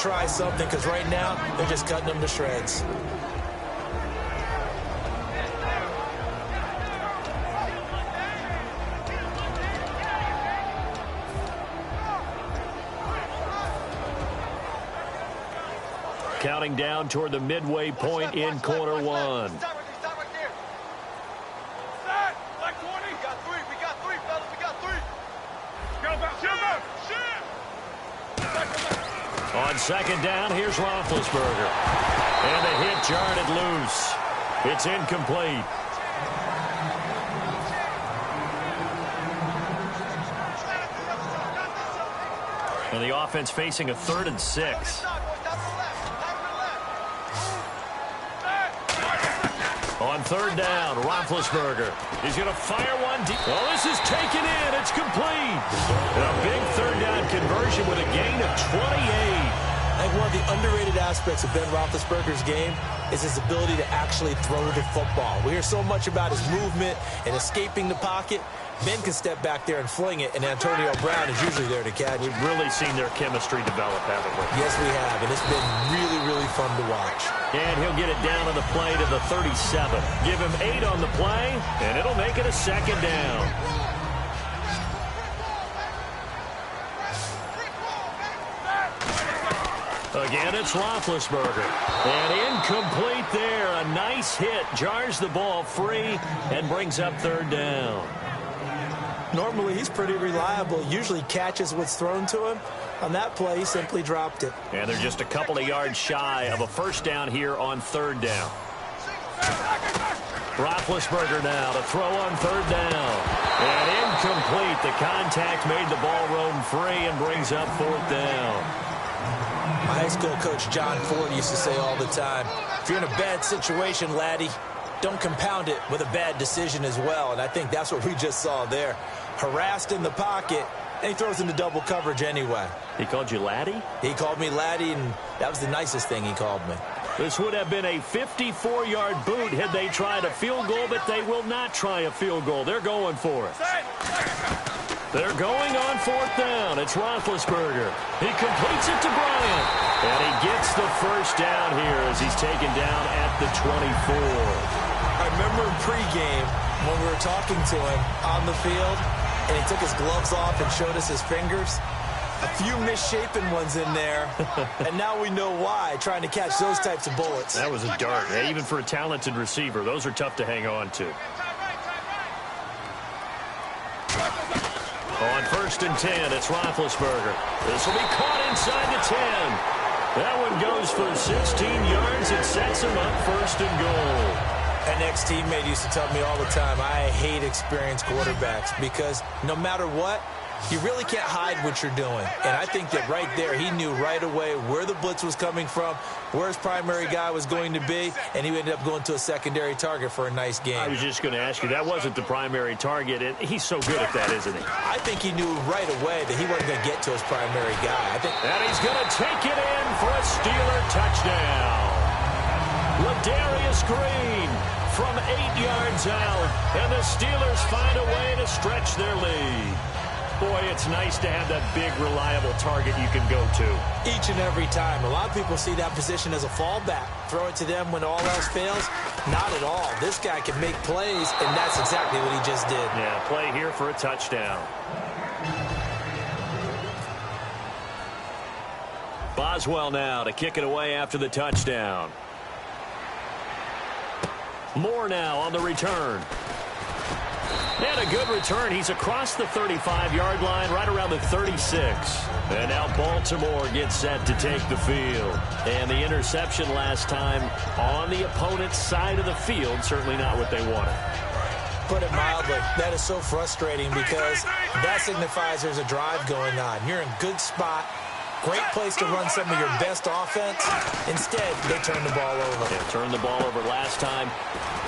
try something because right now they're just cutting them to shreds. Counting down toward the midway point in quarter one. On second down, here's Roethlisberger. And the hit jarred it loose. It's incomplete. And the offense facing a 3rd and 6. On third down, Roethlisberger. He's going to fire one deep. Oh, this is taken in. It's complete. And a big third down conversion with a gain of 28. I think one of the underrated aspects of Ben Roethlisberger's game is his ability to actually throw the football. We hear so much about his movement and escaping the pocket. Ben can step back there and fling it, and Antonio Brown is usually there to catch. We've really seen their chemistry develop, haven't we? Yes, we have, and it's been really, really fun to watch. And he'll get it down on the play to the 37. Give him 8 on the play, and it'll make it a second down. Again, it's Roethlisberger. And incomplete there. A nice hit. Jars the ball free and brings up third down. Normally, he's pretty reliable. Usually catches what's thrown to him. On that play, he simply dropped it. And they're just a couple of yards shy of a first down here on third down. Roethlisberger now to throw on third down. And incomplete. The contact made the ball roam free and brings up fourth down. My high school coach, John Ford, used to say all the time, if you're in a bad situation, laddie, don't compound it with a bad decision as well. And I think that's what we just saw there. Harassed in the pocket, and he throws into double coverage anyway. He called you laddie? He called me laddie, and that was the nicest thing he called me. This would have been a 54-yard boot had they tried a field goal, but they will not try a field goal. They're going for it. They're going on fourth down. It's Roethlisberger. He completes it to Bryant. And he gets the first down here as he's taken down at the 24. I remember in pregame when we were talking to him on the field, and he took his gloves off and showed us his fingers. A few misshapen ones in there, and now we know why, trying to catch those types of bullets. That was a dart. Even for a talented receiver, those are tough to hang on to. On 1st and 10, it's Roethlisberger. This will be caught inside the 10. That one goes for 16 yards. It sets him up 1st and goal. An ex-teammate used to tell me all the time, I hate experienced quarterbacks because no matter what, you really can't hide what you're doing. And I think that right there, he knew right away where the blitz was coming from, where his primary guy was going to be, and he ended up going to a secondary target for a nice game. I was just going to ask you, that wasn't the primary target, and he's so good at that, isn't he? I think he knew right away that he wasn't going to get to his primary guy. And he's going to take it in for a Steeler touchdown. Ladarius Green from 8 yards out, and the Steelers find a way to stretch their lead. Boy, it's nice to have that big, reliable target you can go to. Each and every time. A lot of people see that position as a fallback. Throw it to them when all else fails. Not at all. This guy can make plays, and that's exactly what he just did. Yeah, play here for a touchdown. Boswell now to kick it away after the touchdown. Moore now on the return. And a good return. He's across the 35-yard line, right around the 36. And now Baltimore gets set to take the field. And the interception last time on the opponent's side of the field, certainly not what they wanted. Put it mildly, that is so frustrating because that signifies there's a drive going on. You're in a good spot. Great place to run some of your best offense. Instead, they turn the ball over. Yeah, turned the ball over last time.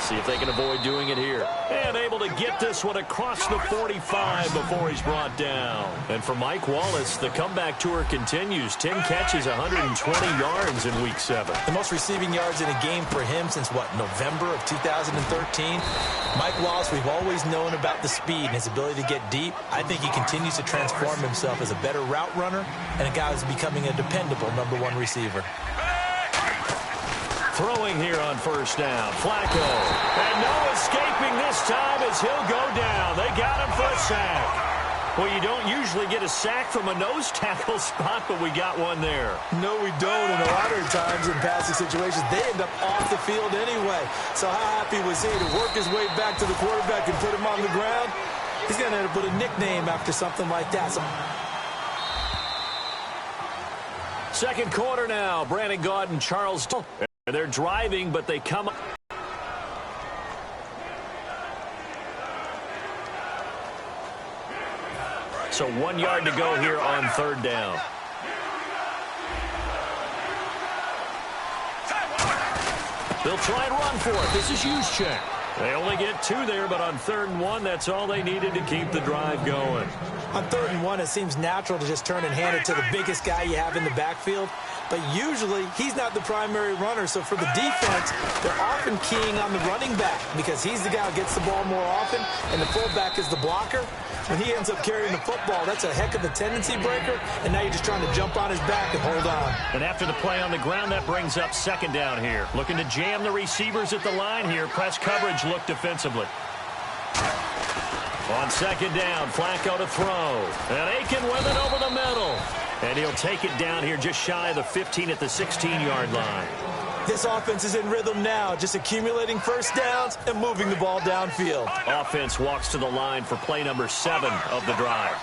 See if they can avoid doing it here. And able to get this one across the 45 before he's brought down. And for Mike Wallace, the comeback tour continues. 10 catches, 120 yards in Week 7. The most receiving yards in a game for him since, what, November of 2013? Mike Wallace, we've always known about the speed and his ability to get deep. I think he continues to transform himself as a better route runner and a guy who's towards becoming a dependable #1 receiver. Throwing here on first down. Flacco. And no escaping this time as he'll go down. They got him for a sack. Well, you don't usually get a sack from a nose tackle spot, but we got one there. No, we don't. And a lot of times in passing situations, they end up off the field anyway. So how happy was he to work his way back to the quarterback and put him on the ground? He's going to end up with a nickname after something like that. Second quarter now. Brandon Gaud and Charles. They're driving, but they come up. So 1 yard to go here on third down. They'll try and run for it. This is Juszczyk. They only get 2 there, but on 3rd and 1, that's all they needed to keep the drive going. On 3rd and 1, it seems natural to just turn and hand it to the biggest guy you have in the backfield. But usually, he's not the primary runner. So for the defense, they're often keying on the running back because he's the guy who gets the ball more often, and the fullback is the blocker. When he ends up carrying the football, that's a heck of a tendency breaker, and now you're just trying to jump on his back and hold on. And after the play on the ground, that brings up second down here. Looking to jam the receivers at the line here. Press coverage look defensively. On second down, Flacco to throw. And Aiken with it over the middle. And he'll take it down here just shy of the 15 at the 16-yard line. This offense is in rhythm now, just accumulating first downs and moving the ball downfield. Offense walks to the line for play number 7 of the drive.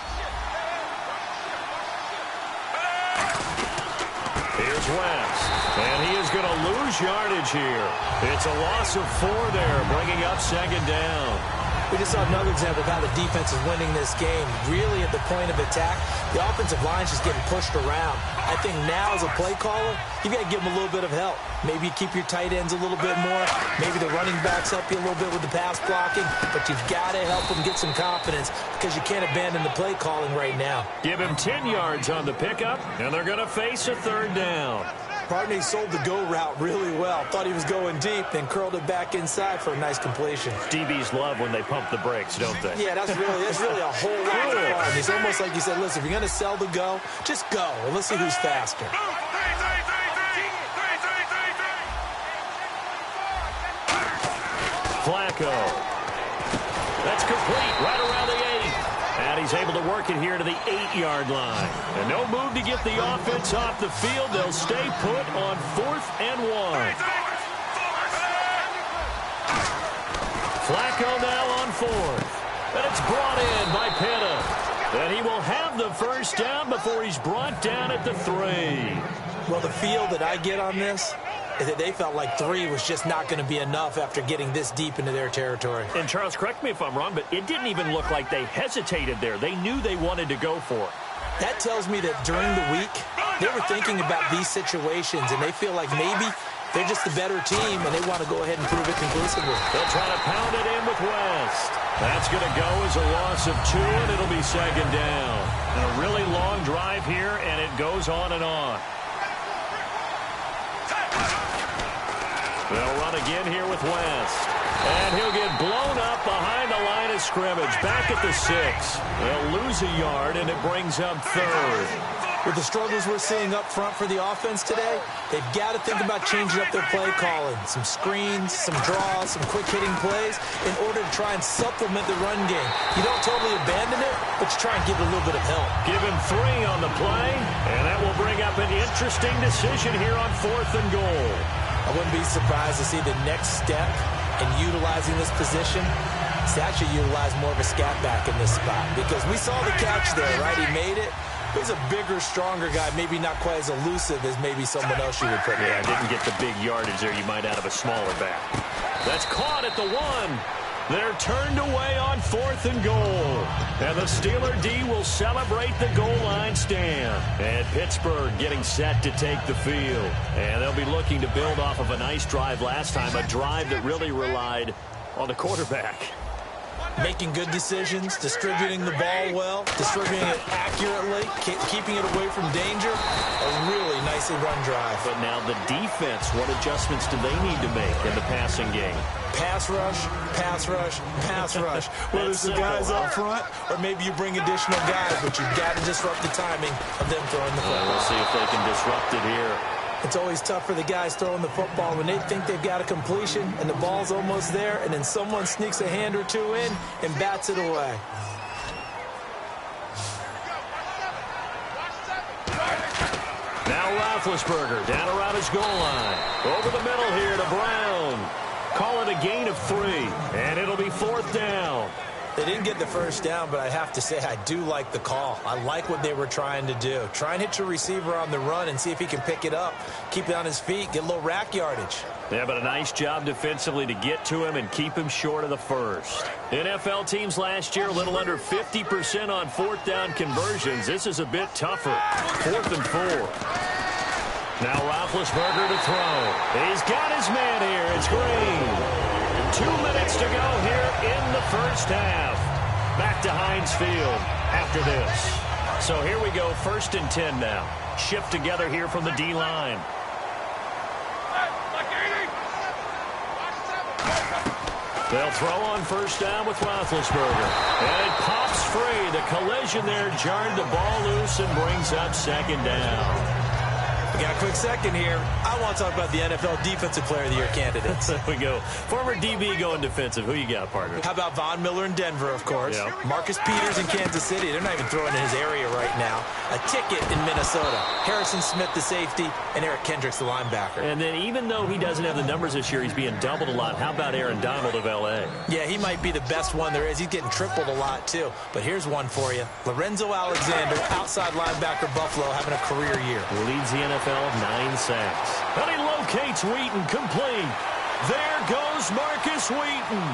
Here's West. And he is going to lose yardage here. It's a loss of 4 there, bringing up second down. We just saw another example of how the defense is winning this game. Really at the point of attack, the offensive line's just getting pushed around. I think now as a play caller, you've got to give them a little bit of help. Maybe you keep your tight ends a little bit more. Maybe the running backs help you a little bit with the pass blocking. But you've got to help them get some confidence because you can't abandon the play calling right now. Give him 10 yards on the pickup, and they're going to face a third down. Pardney sold the go route really well. Thought he was going deep, then curled it back inside for a nice completion. DBs love when they pump the brakes, don't they? Yeah, that's really a whole lot of fun. It's almost like you said, listen, if you're going to sell the go, just go, and let's see who's faster. Flacco. That's complete right around the 8. And he's able to work it here to the 8-yard line. And no move to get the offense off the field. They'll stay put on 4th and 1. Flacco now on 4th. And it's brought in by Pitta. And he will have the first down before he's brought down at the 3. Well, the feel that I get on this is that they felt like 3 was just not going to be enough after getting this deep into their territory. And Charles, correct me if I'm wrong, but it didn't even look like they hesitated there. They knew they wanted to go for it. That tells me that during the week, they were thinking about these situations, and they feel like maybe they're just the better team, and they want to go ahead and prove it conclusively. They'll try to pound it in with West. That's going to go as a loss of 2, and it'll be second down. And a really long drive here, and it goes on and on. They'll run again here with West. And he'll get blown up behind the line of scrimmage. Back at the 6. They'll lose a yard, and it brings up 3rd. With the struggles we're seeing up front for the offense today, they've got to think about changing up their play calling. Some screens, some draws, some quick-hitting plays in order to try and supplement the run game. You don't totally abandon it, but you try and give it a little bit of help. Give him 3 on the play, and that will bring up an interesting decision here on 4th and goal. I wouldn't be surprised to see the next step in utilizing this position is to actually utilize more of a scat back in this spot. Because we saw the catch there, right? He made it. He's a bigger, stronger guy, maybe not quite as elusive as maybe someone else you would put in. Yeah, didn't get the big yardage there you might out of a smaller back. That's caught at the 1. They're turned away on 4th and goal. And the Steeler D will celebrate the goal line stand. And Pittsburgh getting set to take the field. And they'll be looking to build off of a nice drive last time, a drive that really relied on the quarterback. Making good decisions, distributing the ball well, distributing it accurately, keeping it away from danger. A really nice nicely run drive. But now the defense, what adjustments do they need to make in the passing game? Pass rush, pass rush, pass rush. Whether it's the guys up front or maybe you bring additional guys, but you've got to disrupt the timing of them throwing the football. We'll see if they can disrupt it here. It's always tough for the guys throwing the football when they think they've got a completion and the ball's almost there, and then someone sneaks a hand or two in and bats it away. Now Roethlisberger down around his goal line. Over the middle here to Brown. Call it a gain of 3, and it'll be 4th down. They didn't get the first down, but I have to say I do like the call. I like what they were trying to do. Try and hit your receiver on the run and see if he can pick it up. Keep it on his feet, get a little rack yardage. Yeah, but a nice job defensively to get to him and keep him short of the first. NFL teams last year, a little under 50% on 4th down conversions. This is a bit tougher. 4th and 4. Now Roethlisberger to throw. He's got his man here. It's Green. 2 minutes to go here in the first half. Back to Heinz Field after this. So here we go, 1st and 10 now. Shift together here from the D-line. They'll throw on 1st down with Roethlisberger. And it pops free. The collision there jarred the ball loose and brings up 2nd down. We got a quick second here. I want to talk about the NFL Defensive Player of the Year candidates. There we go. Former DB going defensive. Who you got, partner? How about Von Miller in Denver, of course. Yeah. Marcus Peters in Kansas City. They're not even throwing in his area right now. A ticket in Minnesota. Harrison Smith, the safety, and Eric Kendricks, the linebacker. And then even though he doesn't have the numbers this year, he's being doubled a lot. How about Aaron Donald of L.A.? Yeah, he might be the best one there is. He's getting tripled a lot, too. But here's one for you. Lorenzo Alexander, outside linebacker, Buffalo, having a career year. Leads the NFL 9 sacks. And he locates Wheaton, complete. There goes Marcus Wheaton.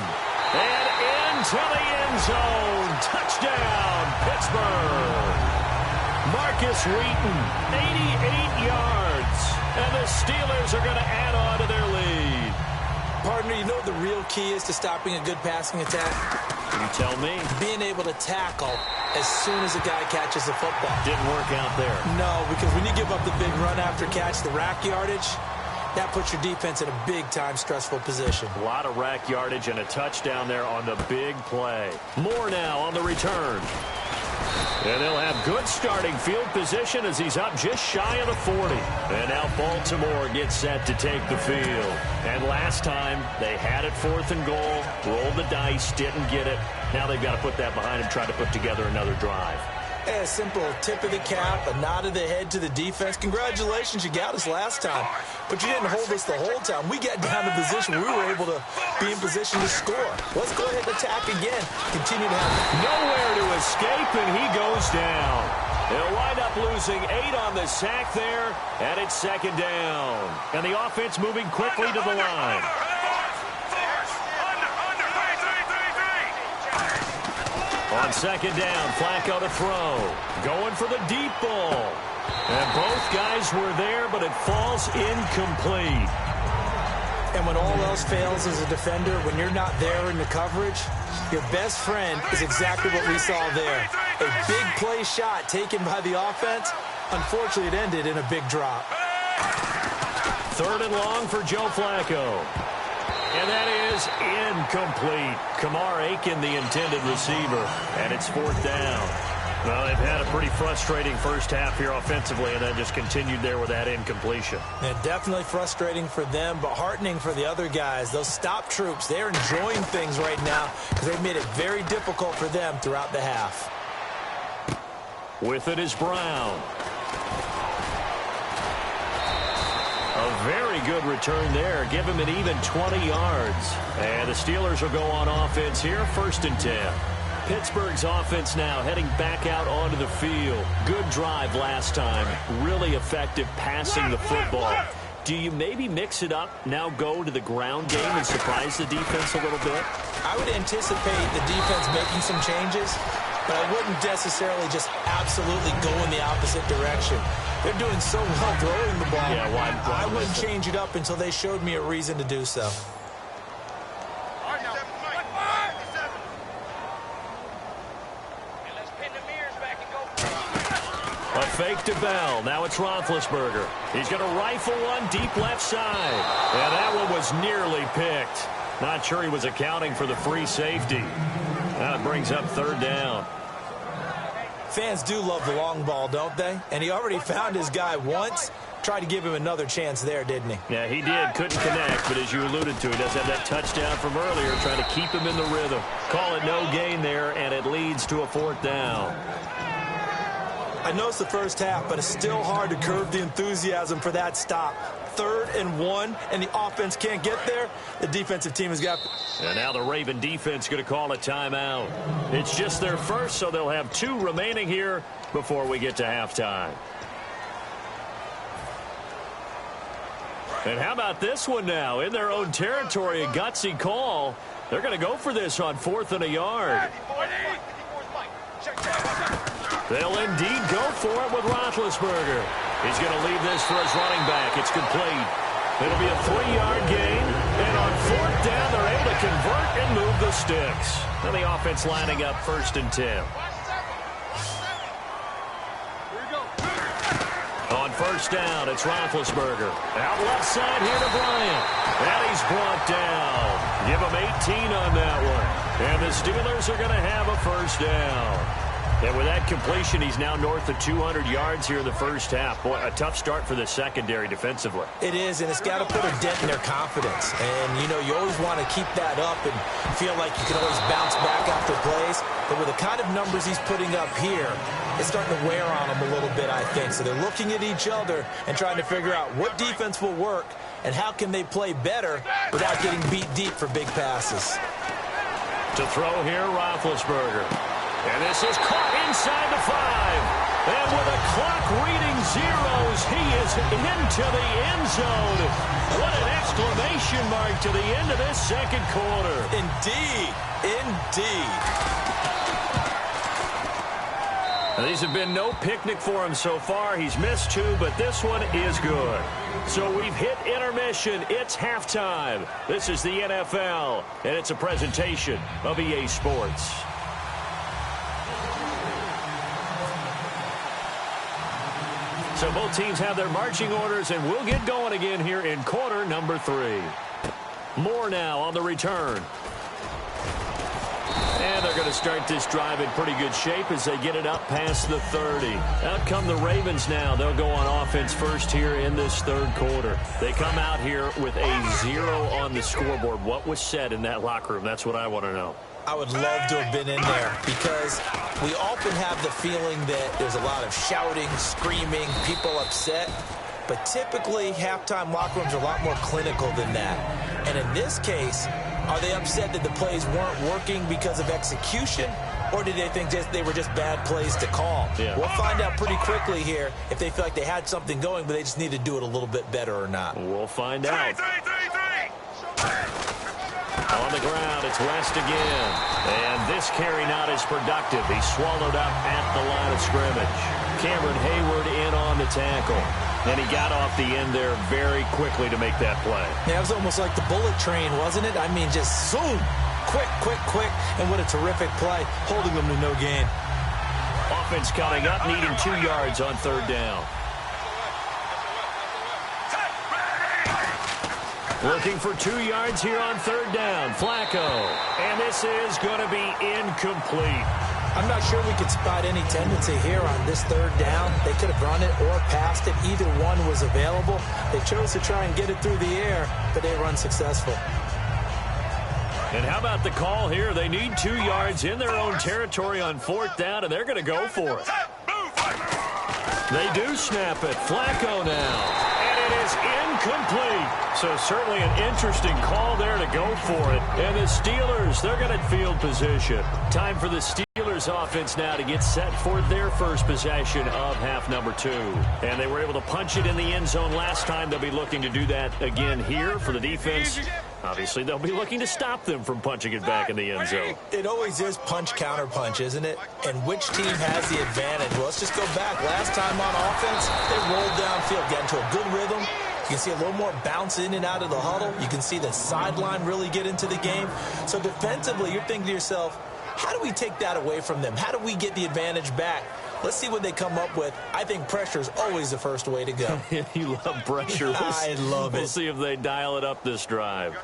And into the end zone. Touchdown, Pittsburgh. Marcus Wheaton, 88 yards. And the Steelers are going to add on to their lead. Partner, you know what the real key is to stopping a good passing attack? Can you tell me? Being able to tackle as soon as a guy catches the football. Didn't work out there. No, because when you give up the big run after catch, the rack yardage, that puts your defense in a big-time stressful position. A lot of rack yardage and a touchdown there on the big play. More now on the return. And they'll have good starting field position as he's up just shy of the 40. And now Baltimore gets set to take the field. And last time, they had it 4th and goal, rolled the dice, didn't get it. Now they've got to put that behind them, try to put together another drive. A simple tip of the cap, a nod of the head to the defense. Congratulations, you got us last time. But you didn't hold us the whole time. We got down to position. We were able to be in position to score. Let's go ahead and attack again. Continue to have nowhere to escape, and he goes down. They'll wind up losing 8 on the sack there, and it's 2nd down. And the offense moving quickly to the line. On 2nd down, Flacco to throw. Going for the deep ball. And both guys were there, but it falls incomplete. And when all else fails as a defender, when you're not there in the coverage, your best friend is exactly what we saw there. A big play shot taken by the offense. Unfortunately, it ended in a big drop. 3rd and long for Joe Flacco. And that is incomplete. Kamar Aiken, the intended receiver. And it's 4th down. Well, they've had a pretty frustrating first half here offensively, and then just continued there with that incompletion. Yeah, definitely frustrating for them, but heartening for the other guys. Those stop troops, they're enjoying things right now because they've made it very difficult for them throughout the half. With it is Brown. A very good return there. Give him an even 20 yards. And the Steelers will go on offense here, 1st and 10. Pittsburgh's offense now heading back out onto the field. Good drive last time. Really effective passing the football. Do you maybe mix it up, now go to the ground game and surprise the defense a little bit? I would anticipate the defense making some changes, but I wouldn't necessarily just absolutely go in the opposite direction. They're doing so well throwing the ball. Yeah, why I wouldn't change it up until they showed me a reason to do so. A fake to Bell. Now it's Roethlisberger. He's going to rifle one deep left side. And that one was nearly picked. Not sure he was accounting for the free safety. That brings up third down. Fans do love the long ball, don't they? And he already found his guy once. Tried to give him another chance there, didn't he? Yeah, he did. Couldn't connect, but as you alluded to, he does have that touchdown from earlier, trying to keep him in the rhythm. Call it no gain there, and it leads to a fourth down. I know it's the first half, but it's still hard to curb the enthusiasm for that stop. 3rd and 1, and the offense can't get there. The defensive team has got... And now the Raven defense going to call a timeout. It's just their first, so they'll have 2 remaining here before we get to halftime. And how about this one now? In their own territory, a gutsy call. They're going to go for this on 4th and a yard. They'll indeed go for it with Roethlisberger. He's going to leave this for his running back. It's complete. It'll be a 3-yard gain. And on 4th down, they're able to convert and move the sticks. And the offense lining up 1st and 10. On 1st down, it's Roethlisberger. Out left side here to Bryant. And he's brought down. Give him 18 on that one. And the Steelers are going to have a 1st down. And with that completion, he's now north of 200 yards here in the first half. Boy, a tough start for the secondary defensively. It is, and it's got to put a dent in their confidence. And, you know, you always want to keep that up and feel like you can always bounce back after plays. But with the kind of numbers he's putting up here, it's starting to wear on them a little bit, I think. So they're looking at each other and trying to figure out what defense will work and how can they play better without getting beat deep for big passes. To throw here, Roethlisberger. And this is caught inside the 5. And with a clock reading zeros, he is into the end zone. What an exclamation mark to the end of this second quarter. Indeed. Indeed. Now, these have been no picnic for him so far. He's missed 2, but this one is good. So we've hit intermission. It's halftime. This is the NFL, and it's a presentation of EA Sports. So both teams have their marching orders, and we'll get going again here in quarter number 3. More now on the return. And they're going to start this drive in pretty good shape as they get it up past the 30. Out come the Ravens now. They'll go on offense first here in this third quarter. They come out here with a 0 on the scoreboard. What was said in that locker room? That's what I want to know. I would love to have been in there because we often have the feeling that there's a lot of shouting, screaming, people upset. But typically, halftime locker rooms are a lot more clinical than that. And in this case, are they upset that the plays weren't working because of execution? Or did they think they were just bad plays to call? Yeah. We'll find out pretty quickly here if they feel like they had something going, but they just need to do it a little bit better or not. We'll find out. On the ground, it's West again. And this carry not as productive. He's swallowed up at the line of scrimmage. Cameron Hayward in on the tackle. And he got off the end there very quickly to make that play. Yeah, it was almost like the bullet train, wasn't it? I mean, just zoom. Quick, quick, quick. And what a terrific play, holding them to no gain. Offense coming up, needing 2 yards on 3rd down. Looking for 2 yards here on 3rd down. Flacco. And this is going to be incomplete. I'm not sure we could spot any tendency here on this 3rd down. They could have run it or passed it. Either one was available. They chose to try and get it through the air, but they were unsuccessful. And how about the call here? They need 2 yards in their own territory on 4th down, and they're going to go for it. They do snap it. Flacco now. And it is incomplete. So certainly an interesting call there to go for it. And the Steelers, they're going to field position. Time for the Steelers offense now to get set for their first possession of half number 2. And they were able to punch it in the end zone last time. They'll be looking to do that again here for the defense. Obviously, they'll be looking to stop them from punching it back in the end zone. It always is punch, counter punch, isn't it? And which team has the advantage? Well, let's just go back. Last time on offense, they rolled downfield, got into a good rhythm. You can see a little more bounce in and out of the huddle. You can see the sideline really get into the game. So defensively, you're thinking to yourself, how do we take that away from them? How do we get the advantage back? Let's see what they come up with. I think pressure is always the first way to go. You love pressure. I love it. We'll see if they dial it up this drive.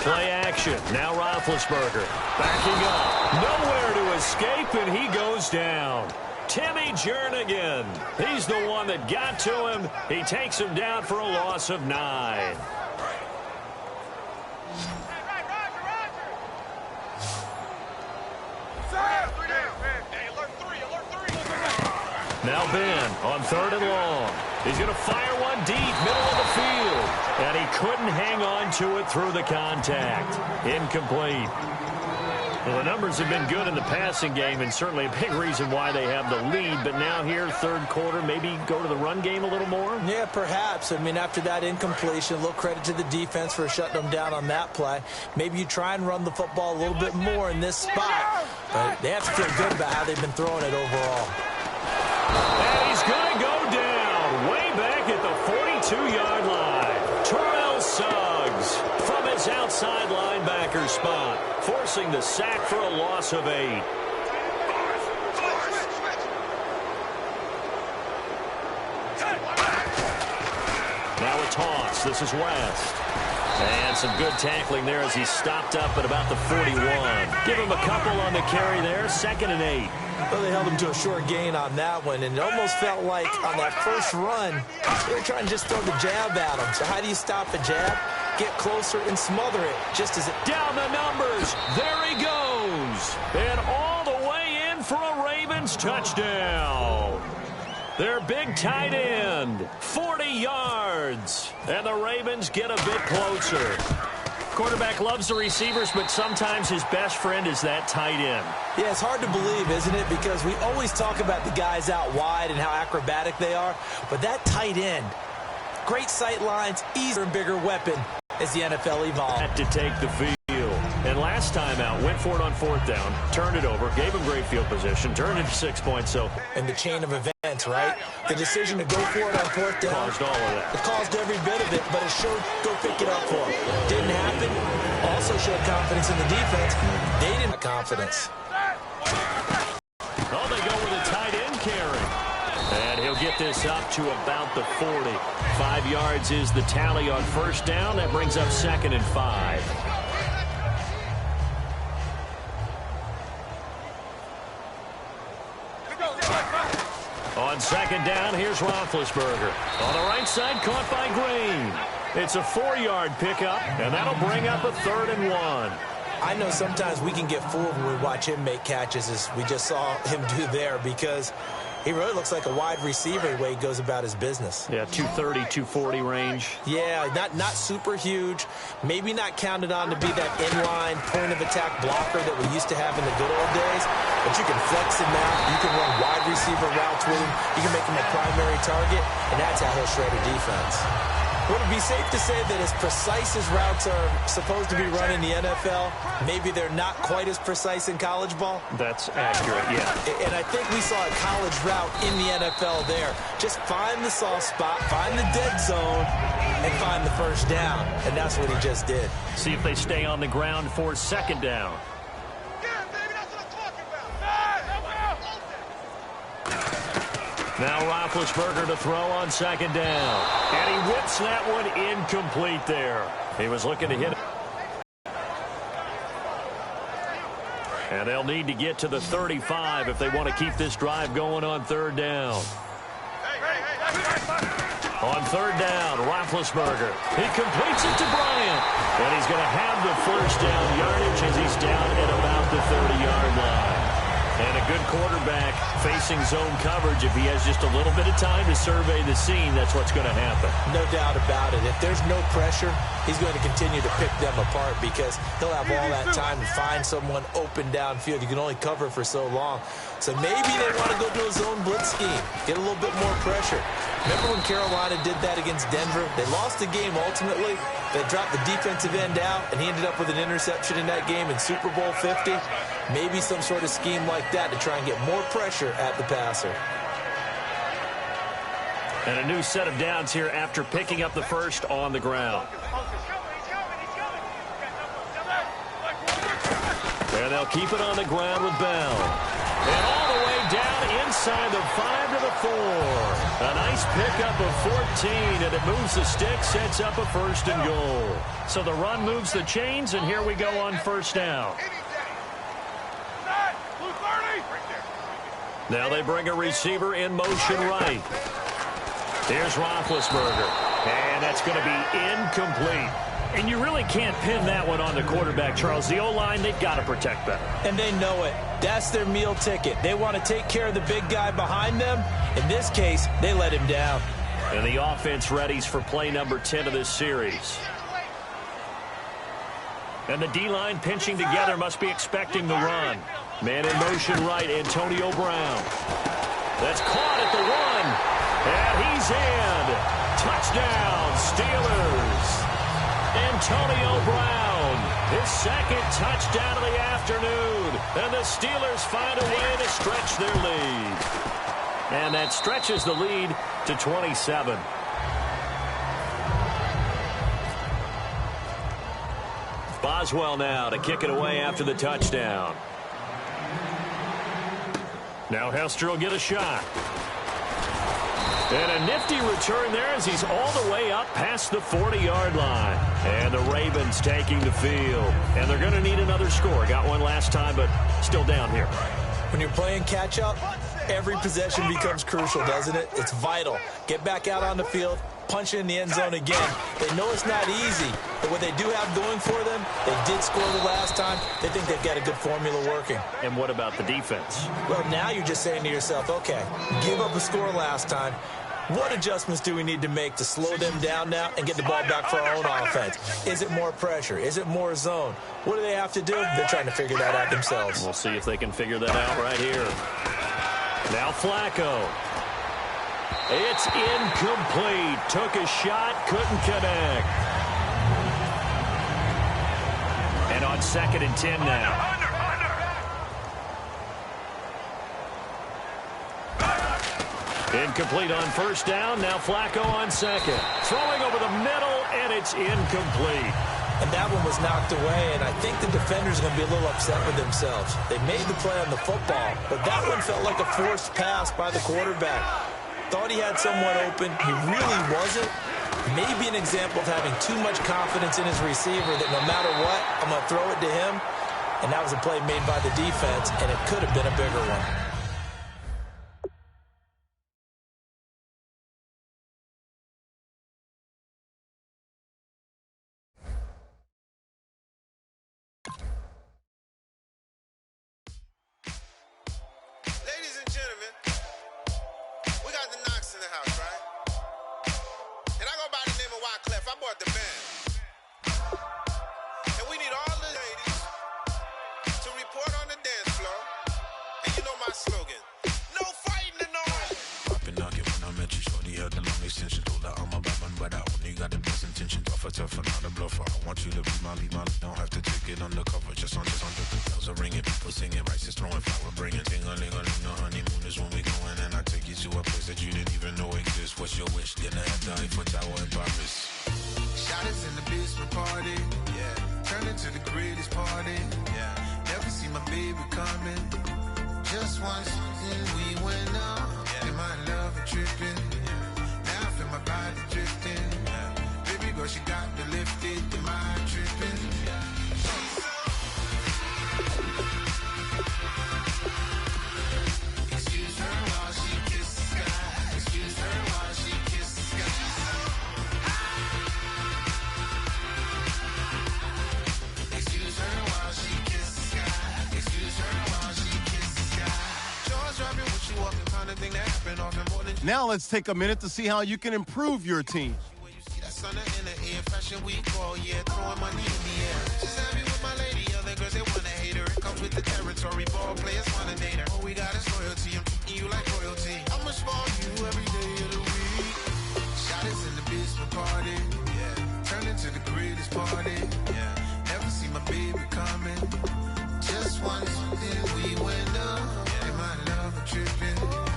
Play action. Now Roethlisberger backing up. Nowhere to escape, and he goes down. Timmy Jernigan. He's the one that got to him. He takes him down for a loss of 9. Now Ben on 3rd and long. He's going to fire one deep, middle of the field. And he couldn't hang on to it through the contact. Incomplete. Well, the numbers have been good in the passing game, and certainly a big reason why they have the lead. But now here, 3rd quarter, maybe go to the run game a little more? Yeah, perhaps. I mean, after that incompletion, a little credit to the defense for shutting them down on that play. Maybe you try and run the football a little bit more in this spot. But they have to feel good about how they've been throwing it overall. And he's going to go down way back at the 42-yard line. Terrell Suggs from his outside linebacker spot, forcing the sack for a loss of 8. Now a toss. This is West. And some good tackling there as he stopped up at about the 41. Give him a couple on the carry there. 2nd and 8. Well, they held him to a short gain on that one, and it almost felt like on that first run, they were trying to just throw the jab at him. So how do you stop a jab? Get closer and smother it, just as it... Down the numbers. There he goes. And all the way in for a Ravens touchdown. Their big tight end, 40 yards. And the Ravens get a bit closer. Quarterback loves the receivers, but sometimes his best friend is that tight end. Yeah, it's hard to believe, isn't it? Because we always talk about the guys out wide and how acrobatic they are. But that tight end, great sight lines, easier and bigger weapon as the NFL evolves. Had to take the field. And last time out, went for it on 4th down, turned it over, gave him great field position, turned it to 6 points. So, and the chain of events, right? The decision to go for it on 4th down caused all of that. It caused every bit of it, but it showed go pick it up for him. Didn't happen. Also showed confidence in the defense. They didn't have confidence. Oh, they go with a tight end carry. And he'll get this up to about the 40. 5 yards is the tally on 1st down. That brings up 2nd and 5. On 2nd down, here's Roethlisberger. On the right side, caught by Green. It's a 4-yard pickup, and that'll bring up a 3rd and 1. I know sometimes we can get fooled when we watch him make catches, as we just saw him do there, because he really looks like a wide receiver the way he goes about his business. Yeah, 230, 240 range. Yeah, not super huge. Maybe not counted on to be that inline point-of-attack blocker that we used to have in the good old days. But you can flex him out. You can run wide receiver routes with him. You can make him a primary target, and that's how he'll shred a defense. Would it be safe to say that as precise as routes are supposed to be run in the NFL, maybe they're not quite as precise in college ball? That's accurate, yeah. And I think we saw a college route in the NFL there. Just find the soft spot, find the dead zone, and find the 1st down. And that's what he just did. See if they stay on the ground for 2nd down. Now Roethlisberger to throw on 2nd down. And he whips that one incomplete there. He was looking to hit it. And they'll need to get to the 35 if they want to keep this drive going on 3rd down. On 3rd down, Roethlisberger. He completes it to Bryant. And he's going to have the 1st down yardage as he's down at about the 30-yard line. And a good quarterback facing zone coverage. If he has just a little bit of time to survey the scene, that's what's going to happen. No doubt about it. If there's no pressure, he's going to continue to pick them apart because he'll have all that time to find someone open downfield. You can only cover for so long. So maybe they want to go to a zone blitz scheme, get a little bit more pressure. Remember when Carolina did that against Denver? They lost the game ultimately. They dropped the defensive end out, and he ended up with an interception in that game in Super Bowl 50. Maybe some sort of scheme like that to try and get more pressure at the passer. And a new set of downs here after picking up the 1st on the ground. And they'll keep it on the ground with Bell. And all the way inside the 5 to the 4. A nice pickup of 14, and it moves the stick, sets up a 1st and goal. So the run moves the chains, and here we go on 1st down. Now they bring a receiver in motion right. Here's Roethlisberger, and that's going to be incomplete. And you really can't pin that one on the quarterback, Charles. The O-line, they've got to protect better. And they know it. That's their meal ticket. They want to take care of the big guy behind them. In this case, they let him down. And the offense readies for play number 10 of this series. And the D-line pinching together must be expecting the run. Man in motion right, Antonio Brown. That's caught at the 1. And he's in. Touchdown, Steelers. Antonio Brown, his 2nd touchdown of the afternoon. And the Steelers find a way to stretch their lead. And that stretches the lead to 27. Boswell now to kick it away after the touchdown. Now Hester will get a shot. And a nifty return there as he's all the way up past the 40-yard line. And the Ravens taking the field. And they're going to need another score. Got one last time, but still down here. When you're playing catch-up, every possession becomes crucial, doesn't it? It's vital. Get back out on the field, punch it in the end zone again. They know it's not easy, but what they do have going for them, they did score the last time. They think they've got a good formula working. And what about the defense? Well, now you're just saying to yourself, okay, give up a score last time. What adjustments do we need to make to slow them down now and get the ball back for our own offense? Is it more pressure? Is it more zone? What do they have to do? They're trying to figure that out themselves. We'll see if they can figure that out right here. Now Flacco. It's incomplete. Took a shot, couldn't connect. And on 2nd and 10 now. Incomplete on 1st down. Now Flacco on 2nd. Throwing over the middle, and it's incomplete. And that one was knocked away, and I think the defenders are going to be a little upset with themselves. They made the play on the football, but that one felt like a forced pass by the quarterback. Thought he had someone open. He really wasn't. Maybe an example of having too much confidence in his receiver that no matter what, I'm going to throw it to him. And that was a play made by the defense, and it could have been a bigger one. Now let's take a minute to see how you can improve your team. Turn into the greatest party. Never see my baby coming. Just once, then we went up. And my love tripping.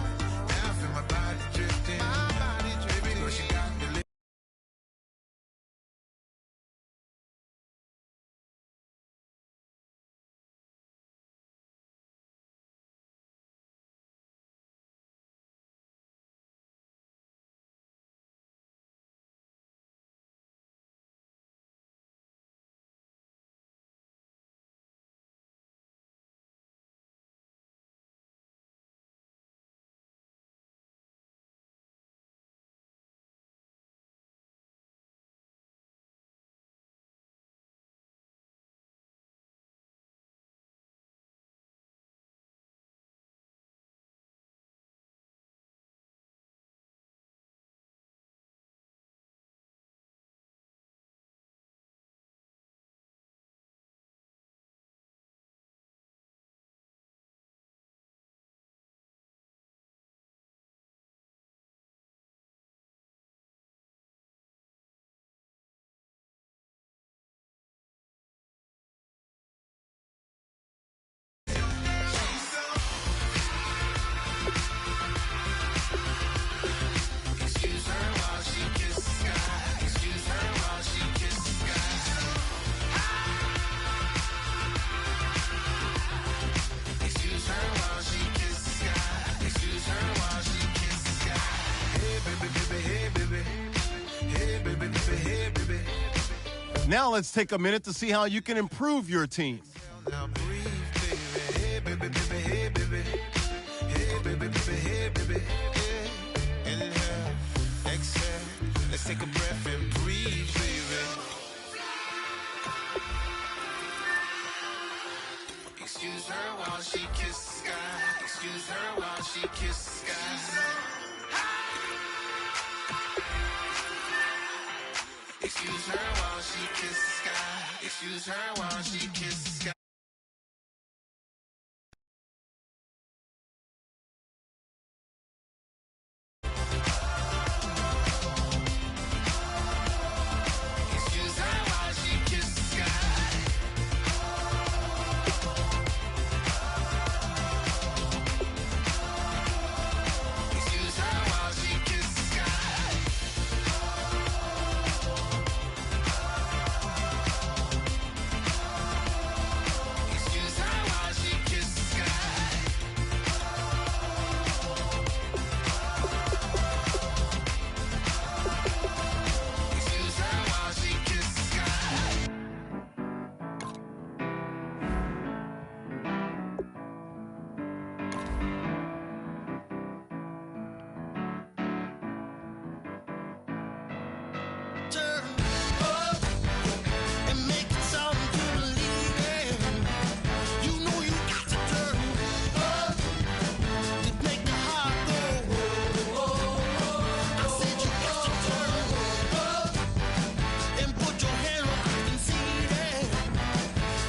Now let's take a minute to see how you can improve your team. Now breathe, baby. Hey, baby, baby, hey, baby. Hey, baby, baby, hey, baby. Yeah. Inhale, exhale. Let's take a breath and breathe, baby. Excuse her while she kisses the sky. Excuse her while she kisses the sky. Excuse her while she kisses the sky. Excuse her while she kisses the sky. Excuse her while she kisses the sky. Excuse her while she kisses the sky. Excuse her while she kisses the sky. Excuse her while she kisses the sky. Turn up and make it something to believe in. You know you got to turn up to make the heart go. I said you got to turn up and put your hand where I can see that.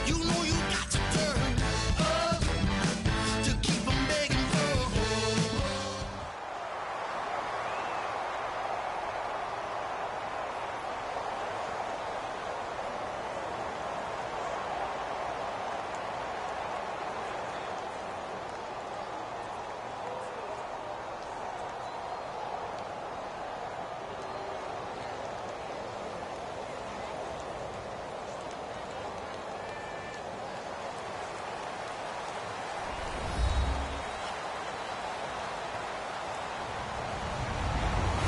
You know you got to turn up to keep 'em begging for.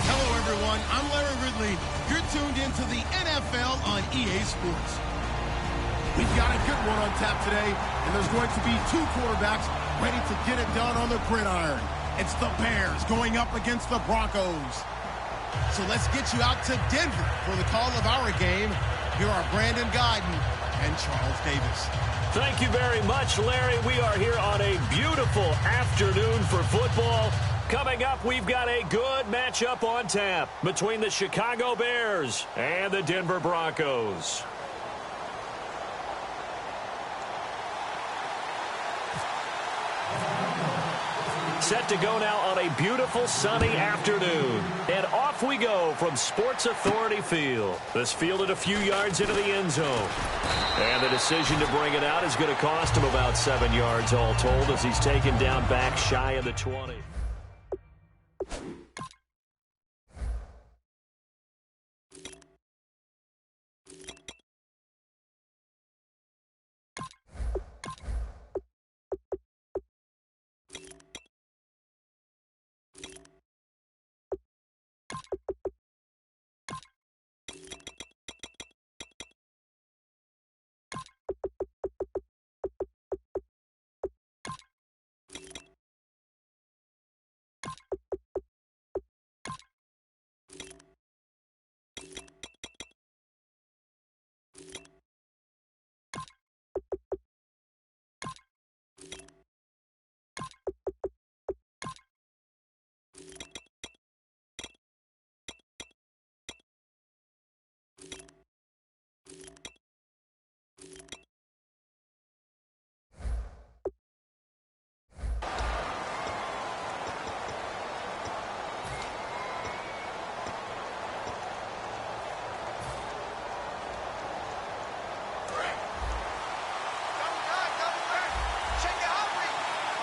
Hello, everyone. I'm Larry Ridley. You're tuned into the NFL on EA Sports. We've got a good one on tap today, and there's going to be two quarterbacks ready to get it done on the gridiron. It's the Bears going up against the Broncos. So let's get you out to Denver for the call of our game. Here are Brandon Guyton and Charles Davis. Thank you very much, Larry. We are here on a beautiful afternoon for football. Coming up, we've got a good matchup on tap between the Chicago Bears and the Denver Broncos. Set to go now on a beautiful sunny afternoon. And off we go from Sports Authority Field. This fielded a few yards into the end zone. And the decision to bring it out is going to cost him about 7 yards all told as he's taken down back shy of the 20.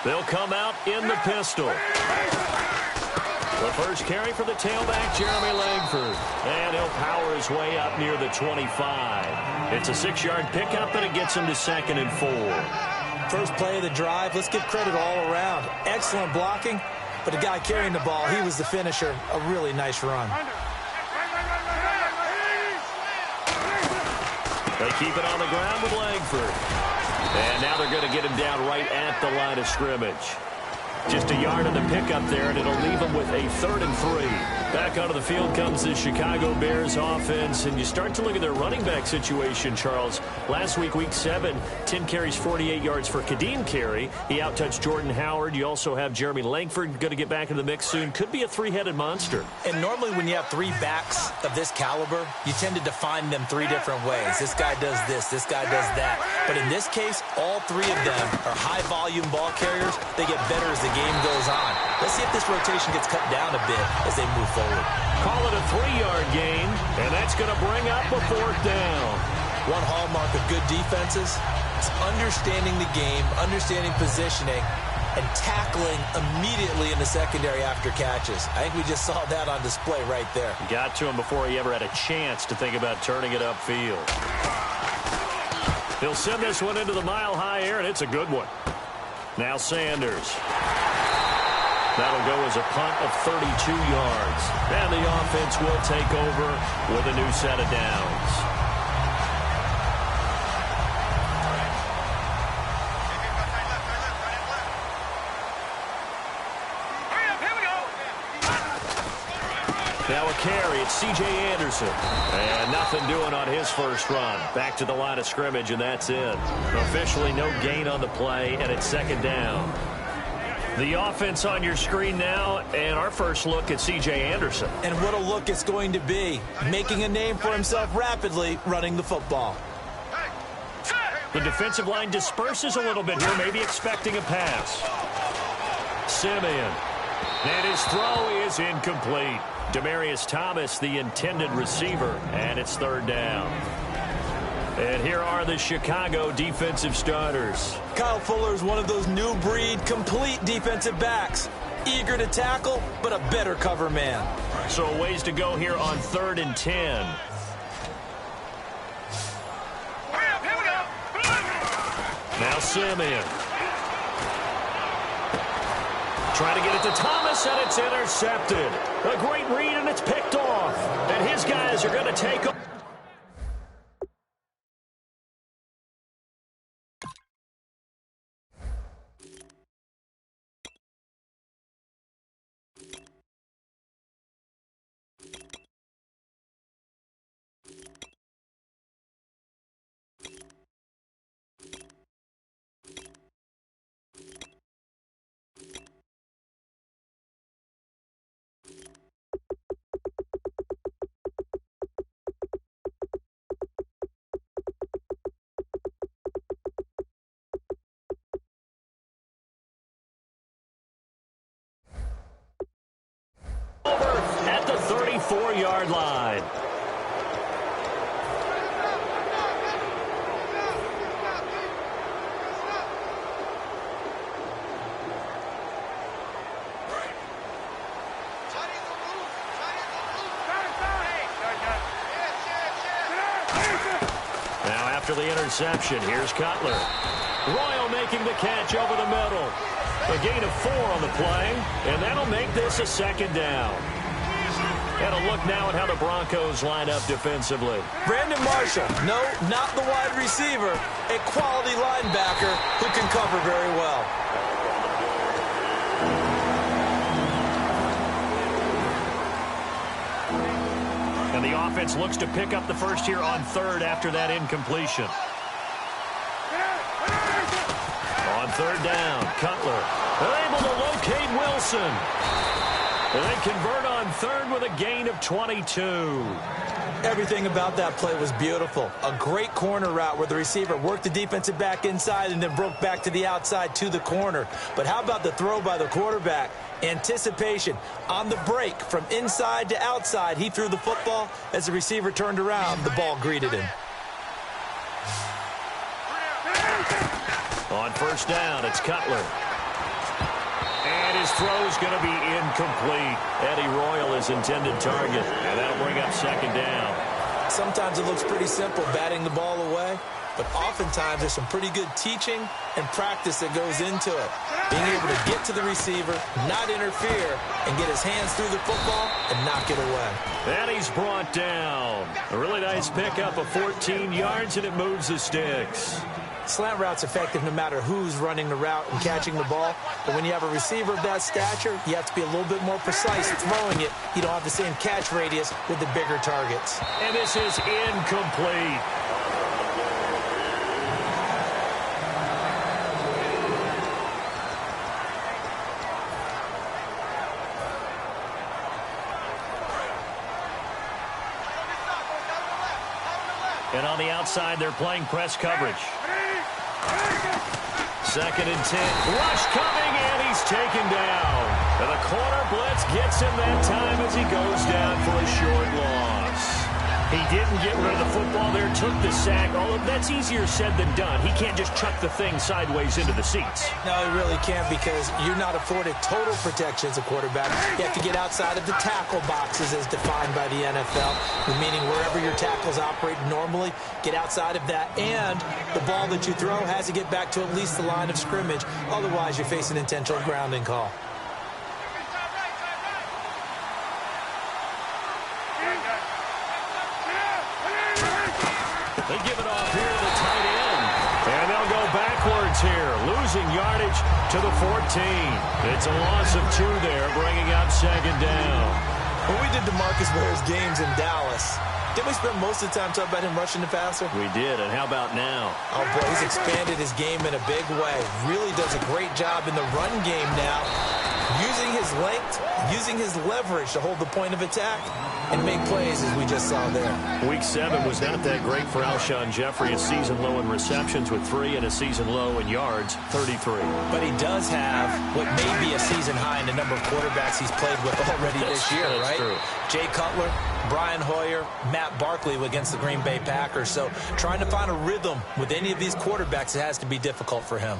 They'll come out in the pistol. The first carry for the tailback, Jeremy Langford. And he'll power his way up near the 25. It's a 6-yard pickup, and it gets him to 2nd and 4. First play of the drive, let's give credit all around. Excellent blocking, but the guy carrying the ball, he was the finisher. A really nice run. They keep it on the ground with Langford. And now they're going to get him down right at the line of scrimmage. Just a yard on the pickup there, and it'll leave them with a 3rd and 3. Back onto the field comes the Chicago Bears offense, and you start to look at their running back situation, Charles. Last week, week 7, 10 carries, 48 yards for Kadeem Carey. He outtouched Jordan Howard. You also have Jeremy Langford going to get back in the mix soon. Could be a 3-headed monster. And normally when you have 3 backs of this caliber, you tend to define them 3 different ways. This guy does this guy does that. But in this case, all 3 of them are high-volume ball carriers. They get better as the game goes on. Let's see if this rotation gets cut down a bit as they move forward. Call it a 3-yard gain, and that's going to bring up a 4th down. One hallmark of good defenses is understanding the game, understanding positioning, and tackling immediately in the secondary after catches. I think we just saw that on display right there. Got to him before he ever had a chance to think about turning it upfield. He'll send this one into the mile-high air, and it's a good one. Now Sanders. That'll go as a punt of 32 yards. And the offense will take over with a new set of downs. Now a carry, it's C.J. Anderson. And nothing doing on his first run. Back to the line of scrimmage, and that's it. Officially no gain on the play, and it's 2nd down. The offense on your screen now, and our first look at C.J. Anderson. And what a look it's going to be, making a name for himself rapidly running the football. The defensive line disperses a little bit here, maybe expecting a pass. Simeon. And his throw is incomplete. Demaryius Thomas, the intended receiver, and it's 3rd down. And here are the Chicago defensive starters. Kyle Fuller is one of those new breed, complete defensive backs. Eager to tackle, but a better cover man. So a ways to go here on 3rd and 10. Now Simeon. Trying to get it to Thomas, and it's intercepted. A great read, and it's picked off. And his guys are going to take over. At the 34-yard line. Now after the interception, here's Cutler. Royal making the catch over the middle. A gain of 4 on the play, and that'll make this a 2nd down. And a look now at how the Broncos line up defensively. Brandon Marshall, no, not the wide receiver, a quality linebacker who can cover very well. And the offense looks to pick up the first here on 3rd after that incompletion. On 3rd down, Cutler. They're able to locate Wilson. And they convert on 3rd with a gain of 22. Everything about that play was beautiful. A great corner route where the receiver worked the defensive back inside and then broke back to the outside to the corner. But how about the throw by the quarterback? Anticipation on the break from inside to outside. He threw the football. As the receiver turned around, the ball greeted him. On 1st down, it's Cutler. And his throw is going to be incomplete. Eddie Royal is intended target, and that'll bring up 2nd down. Sometimes it looks pretty simple, batting the ball away. But oftentimes there's some pretty good teaching and practice that goes into it. Being able to get to the receiver, not interfere, and get his hands through the football and knock it away. And he's brought down. A really nice pickup of 14 yards, and it moves the sticks. Slant route's effective no matter who's running the route and catching the ball. But when you have a receiver of that stature, you have to be a little bit more precise throwing it. You don't have the same catch radius with the bigger targets. And this is incomplete. And on the outside, they're playing press coverage. 2nd and 10. Rush coming, and he's taken down. And the corner blitz gets him that time as he goes down for a short loss. He didn't get rid of the football there, took the sack, although that's easier said than done. He can't just chuck the thing sideways into the seats. No, he really can't, because you're not afforded total protection as a quarterback. You have to get outside of the tackle boxes as defined by the NFL, meaning wherever your tackles operate normally, get outside of that, and the ball that you throw has to get back to at least the line of scrimmage. Otherwise, you face an intentional grounding call. They give it off here to the tight end. And they'll go backwards here, losing yardage to the 14. It's a loss of 2 there, bringing up 2nd down. When we did DeMarcus Ware's games in Dallas, didn't we spend most of the time talking about him rushing the passer? We did, and how about now? Oh, boy, he's expanded his game in a big way. Really does a great job in the run game now, using his length, using his leverage to hold the point of attack and make plays, as we just saw there. Week 7 was not that great for Alshon Jeffrey, a season low in receptions with 3 and a season low in yards, 33. But he does have what may be a season high in the number of quarterbacks he's played with already this year, right? True. Jay Cutler, Brian Hoyer, Matt Barkley against the Green Bay Packers. So trying to find a rhythm with any of these quarterbacks, it has to be difficult for him.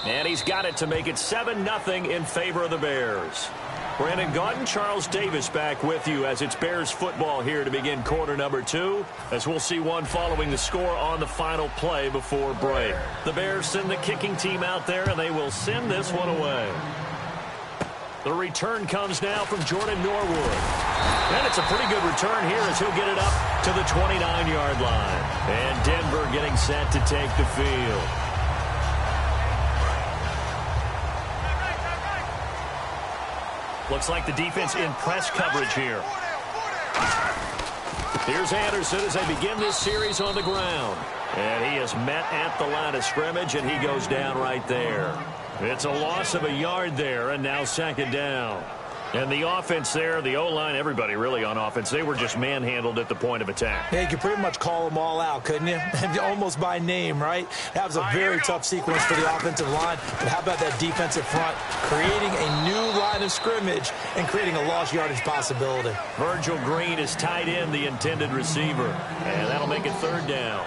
And he's got it to make it 7-0 in favor of the Bears. Brandon Gaudin, Charles Davis back with you as it's Bears football here to begin quarter number 2, as we'll see one following the score on the final play before break. The Bears send the kicking team out there, and they will send this one away. The return comes now from Jordan Norwood. And it's a pretty good return here as he'll get it up to the 29-yard line. And Denver getting set to take the field. Looks like the defense in press coverage here. Here's Anderson as they begin this series on the ground. And he is met at the line of scrimmage, and he goes down right there. It's a loss of a yard there, and now 2nd down. And the offense there, the O-line, everybody really on offense, they were just manhandled at the point of attack. Yeah, you could pretty much call them all out, couldn't you? Almost by name, right? That was a very tough sequence for the offensive line. But how about that defensive front creating a new line of scrimmage and creating a lost yardage possibility? Virgil Green is tight end, the intended receiver. And that'll make it 3rd down.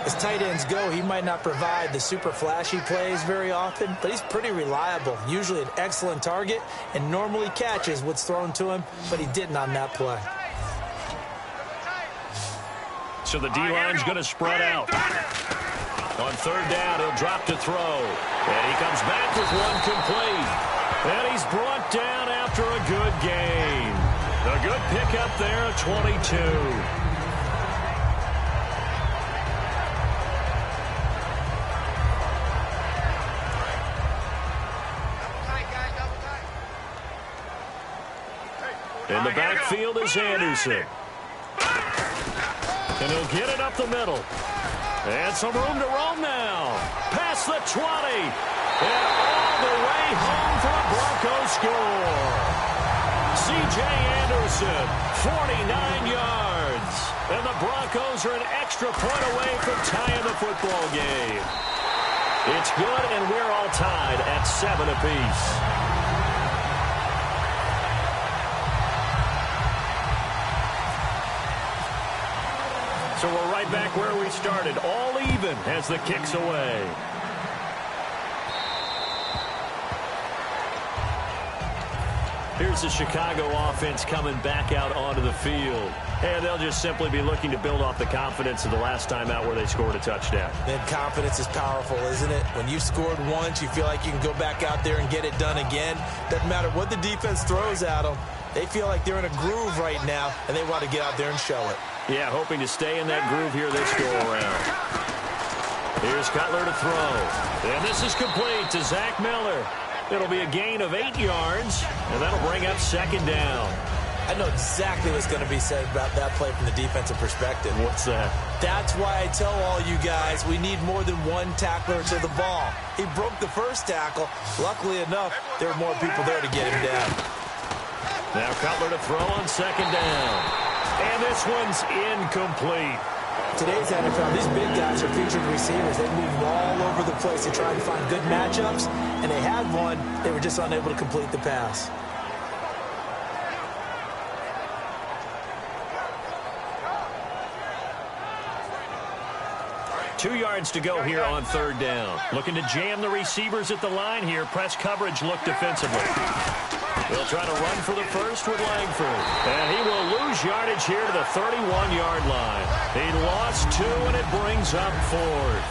As tight ends go, he might not provide the super flashy plays very often, but he's pretty reliable, usually an excellent target, and normally catches what's thrown to him, but he didn't on that play. So the D-line's going to spread out. On 3rd down, he'll drop to throw. And he comes back with one complete. And he's brought down after a good gain. A good pickup there at 22. In the backfield is Anderson. And he'll get it up the middle. And some room to roam now. Past the 20. And all the way home for a Broncos score. C.J. Anderson, 49 yards. And the Broncos are an extra point away from tying the football game. It's good, and we're all tied at 7 apiece. So we're right back where we started, all even as the kick's away. Here's here's the Chicago offense coming back out onto the field. And they'll just simply be looking to build off the confidence of the last time out where they scored a touchdown. Then confidence is powerful, isn't it? When you've scored once, you feel like you can go back out there and get it done again. Doesn't matter what the defense throws at them. They feel like they're in a groove right now, and they want to get out there and show it. Yeah, hoping to stay in that groove here this go-around. Here's Cutler to throw. And this is complete to Zach Miller. It'll be a gain of 8 yards, and that'll bring up second down. I know exactly what's going to be said about that play from the defensive perspective. What's that? That's why I tell all you guys we need more than one tackler to the ball. He broke the first tackle. Luckily enough, there were more people there to get him down. Now Cutler to throw on second down. And this one's incomplete. Today's NFL, these big guys are featured receivers. They move all over the place to try and find good matchups, and they had one. They were just unable to complete the pass. 2 yards to go here on third down. Looking to jam the receivers at the line here. Press coverage look defensively. They'll try to run for the first with Langford. And he will lose yardage here to the 31-yard line. He lost 2, and it brings up 4th.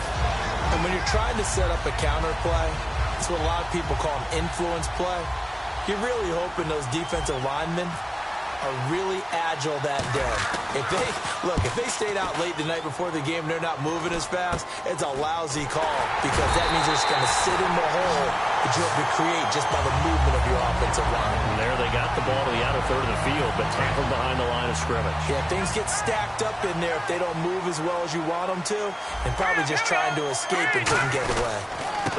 And when you're trying to set up a counter play, it's what a lot of people call an influence play. You're really hoping those defensive linemen are really agile that day. If they stayed out late the night before the game and they're not moving as fast, it's a lousy call because that means they're just going to sit in the hole that you have to create just by the movement of your offensive line. And there they got the ball to the outer third of the field, but tackled behind the line of scrimmage. Yeah, things get stacked up in there if they don't move as well as you want them to, and probably just trying to escape and couldn't get away.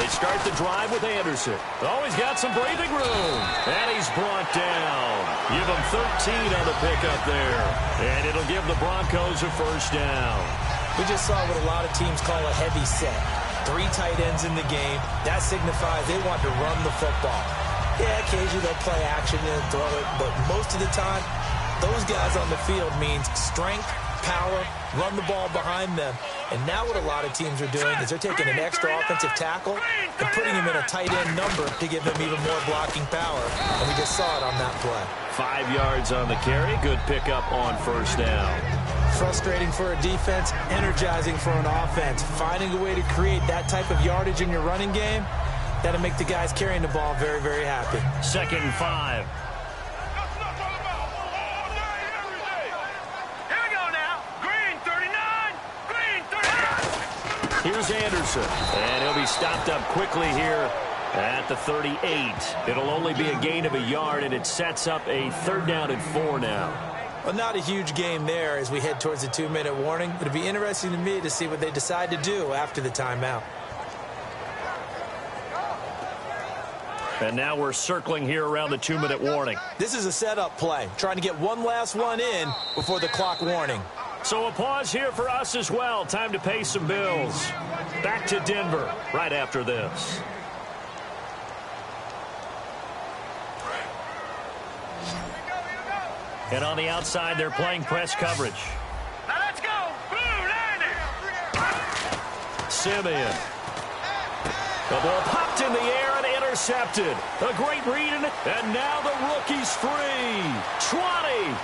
They start the drive with Anderson. Oh, he's got some breathing room. And he's brought down. Give him 13 on the pickup there. And it'll give the Broncos a first down. We just saw what a lot of teams call a heavy set. 3 tight ends in the game. That signifies they want to run the football. Yeah, occasionally they'll play action and throw it, but most of the time, those guys on the field means strength, power, run the ball behind them. And now what a lot of teams are doing is they're taking an extra offensive tackle and putting him in a tight end number to give him even more blocking power. And we just saw it on that play. 5 yards on the carry. Good pickup on first down. Frustrating for a defense, energizing for an offense. Finding a way to create that type of yardage in your running game, that'll make the guys carrying the ball very, very happy. 2nd and 5. Here's Anderson, and he'll be stopped up quickly here at the 38. It'll only be a gain of a yard, and it sets up a 3rd down and 4 now. Well, not a huge game there as we head towards the 2-minute warning. It'll be interesting to me to see what they decide to do after the timeout. And now we're circling here around the 2-minute warning. This is a setup play, trying to get one last one in before the clock warning. So a pause here for us as well. Time to pay some bills. Back to Denver right after this. And on the outside, they're playing press coverage. Now let's go. Blue Lightning. Simeon. The ball popped in the air and intercepted. A great read, and now the rookie's free. 20.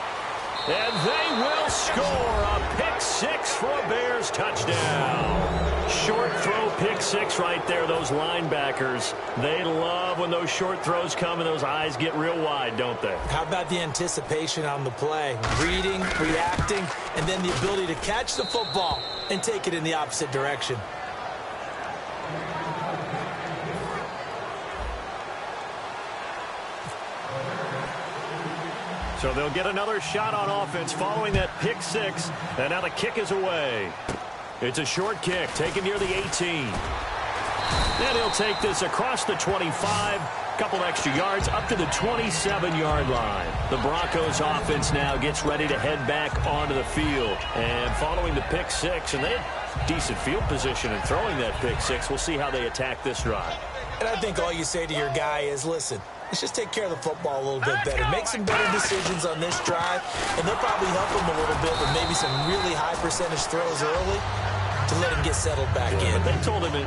And they will score a pick 6 for a Bears touchdown. Short throw pick 6 right there. Those linebackers, they love when those short throws come and those eyes get real wide, don't they? How about the anticipation on the play? Reading, reacting, and then the ability to catch the football and take it in the opposite direction. So they'll get another shot on offense following that pick 6. And now the kick is away. It's a short kick taken near the 18. And he'll take this across the 25. Couple extra yards up to the 27-yard line. The Broncos offense now gets ready to head back onto the field. And following the pick 6, and they had decent field position in throwing that pick 6. We'll see how they attack this drive. And I think all you say to your guy is, listen, let's just take care of the football a little bit better. Make some better decisions on this drive, and they'll probably help him a little bit with maybe some really high percentage throws early. to let him get settled back in. But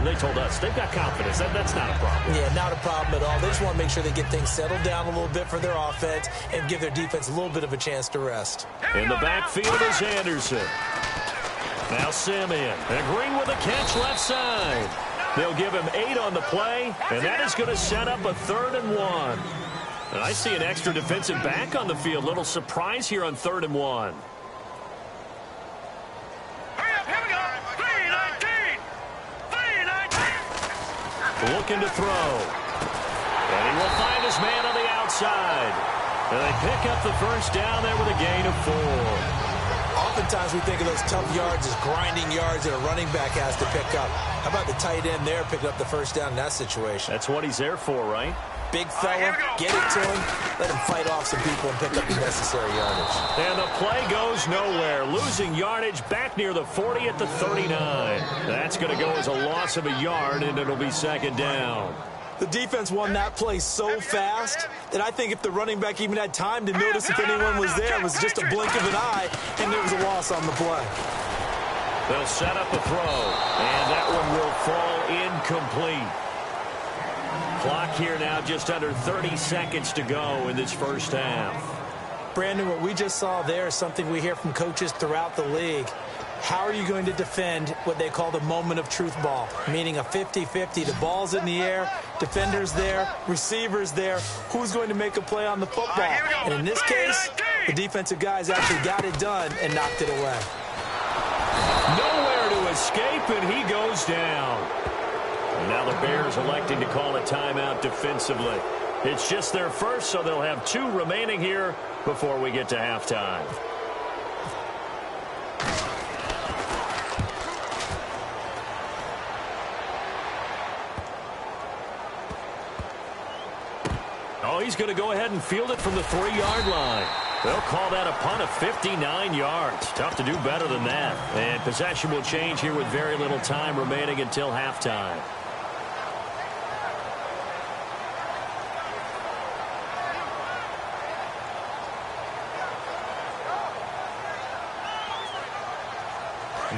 they told us they've got confidence. That's not a problem. Yeah, not a problem at all. They just want to make sure they get things settled down a little bit for their offense and give their defense a little bit of a chance to rest. In the backfield is Anderson. Now Simeon. And Green with a catch left side. They'll give him 8 on the play, and that is going to set up a 3rd and 1. And I see an extra defensive back on the field. Little surprise here on 3rd and 1. Looking to throw. And he will find his man on the outside. And they pick up the first down there with a gain of 4. Oftentimes we think of those tough yards as grinding yards that a running back has to pick up. How about the tight end there picking up the first down in that situation? That's what he's there for, right? Big fella, get it to him, let him fight off some people and pick up the necessary yardage. And the play goes nowhere. Losing yardage back near the 40 at the 39. That's going to go as a loss of a yard, and it'll be 2nd down. The defense won that play so fast that I think if the running back even had time to notice if anyone was there, it was just a blink of an eye, and there was a loss on the play. They'll set up a throw, and that one will fall incomplete. Clock here now just under 30 seconds to go in this first half. Brandon, what we just saw there is something we hear from coaches throughout the league. How are you going to defend what they call the moment of truth ball, meaning a 50-50? The ball's in the air, defenders there, receivers there. Who's going to make a play on the football? And in this case, the defensive guys actually got it done and knocked it away. Nowhere to escape, and he goes down. And now the Bears electing to call a timeout defensively. It's just their first, so they'll have 2 remaining here before we get to halftime. Oh, he's going to go ahead and field it from the 3-yard line. They'll call that a punt of 59 yards. Tough to do better than that. And possession will change here with very little time remaining until halftime.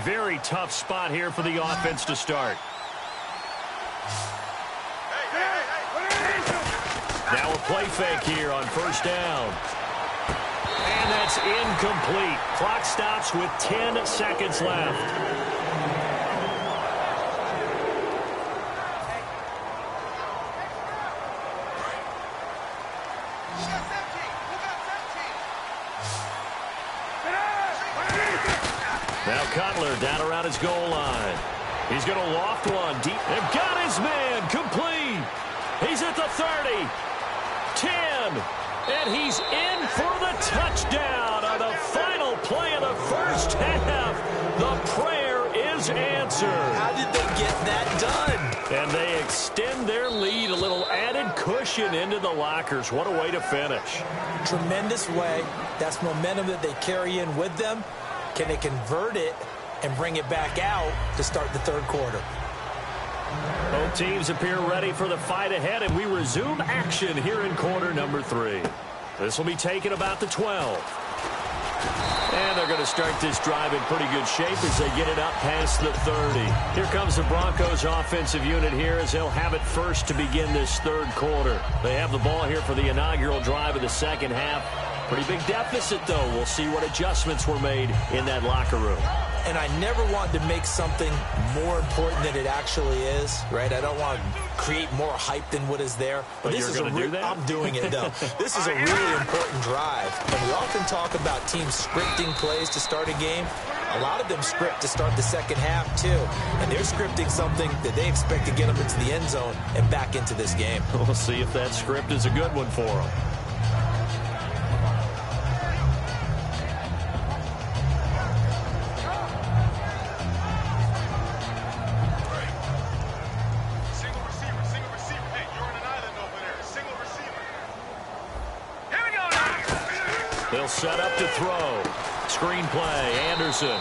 Very tough spot here for the offense to start. Now a play fake here on first down. And that's incomplete. Clock stops with 10 seconds left. Now Cutler down around his goal line. He's going to loft one deep. They've got his man complete. He's at the 30. 10. And he's in for the touchdown on the final play of the first half. The prayer is answered. How did they get that done? And they extend their lead, a little added cushion into the lockers. What a way to finish. Tremendous way. That's momentum that they carry in with them. Can they convert it and bring it back out to start the 3rd quarter? Both teams appear ready for the fight ahead, and we resume action here in quarter number 3. This will be taken about the 12. And they're going to start this drive in pretty good shape as they get it up past the 30. Here comes the Broncos offensive unit here as they'll have it first to begin this 3rd quarter. They have the ball here for the inaugural drive of the second half. Pretty big deficit, though. We'll see what adjustments were made in that locker room. And I never wanted to make something more important than it actually is, right? I don't want to create more hype than what is there. But this you're is going to do that? I'm doing it, though. This is a really important drive. And we often talk about teams scripting plays to start a game. A lot of them script to start the second half, too. And they're scripting something that they expect to get them into the end zone and back into this game. We'll see if that script is a good one for them. They'll set up to throw. Screen play, Anderson.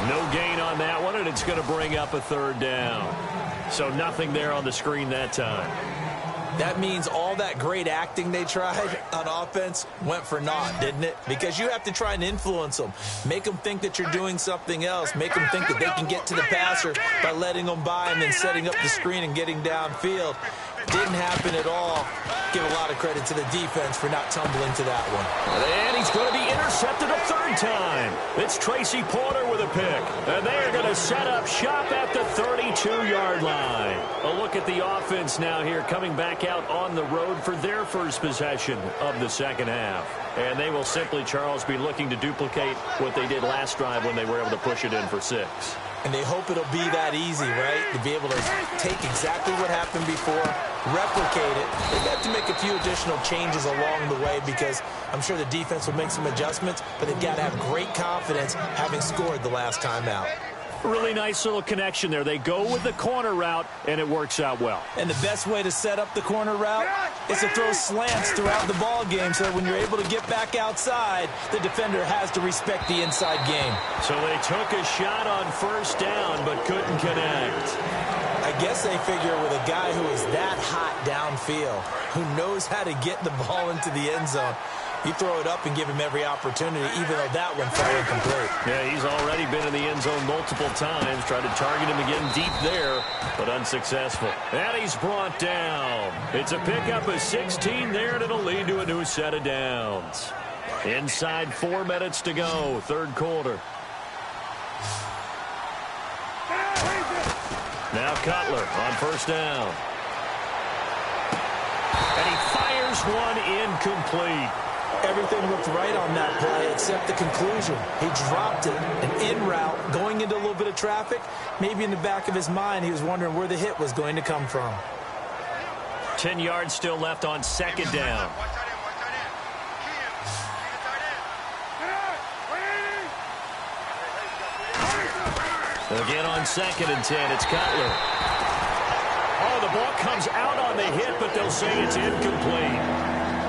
No gain on that one, and it's going to bring up a 3rd down. So nothing there on the screen that time. That means all all that great acting they tried on offense went for naught, didn't it? Because you have to try and influence them. Make them think that you're doing something else. Make them think that they can get to the passer by letting them by and then setting up the screen and getting downfield. Didn't happen at all. Give a lot of credit to the defense for not tumbling to that one. And he's going to be intercepted a third time. It's Tracy Porter with a pick. And they're going to set up shop at the 32-yard line. A look at the offense now here, coming back out on the road for their first possession of the second half. And they will simply, Charles, be looking to duplicate what they did last drive when they were able to push it in for 6. And they hope it'll be that easy, right? To be able to take exactly what happened before, replicate it. They've got to make a few additional changes along the way because I'm sure the defense will make some adjustments, but they've got to have great confidence having scored the last time out. Really nice little connection there. They go with the corner route, and it works out well. And the best way to set up the corner route is to throw slants throughout the ball game so that when you're able to get back outside, the defender has to respect the inside game. So they took a shot on first down but couldn't connect. I guess they figure with a guy who is that hot downfield, who knows how to get the ball into the end zone, you throw it up and give him every opportunity, even though that one fell incomplete. Yeah, he's already been in the end zone multiple times. Tried to target him again deep there, but unsuccessful. And he's brought down. It's a pickup of 16 there, and it'll lead to a new set of downs. Inside 4 minutes to go, third quarter. Now Cutler on first down. And he fires one incomplete. Everything looked right on that play except the conclusion. He dropped it, an in route, going into a little bit of traffic. Maybe in the back of his mind, he was wondering where the hit was going to come from. 10 yards still left on second down. Again on 2nd and 10, it's Cutler. Oh, the ball comes out on the hit, but they'll say it's incomplete.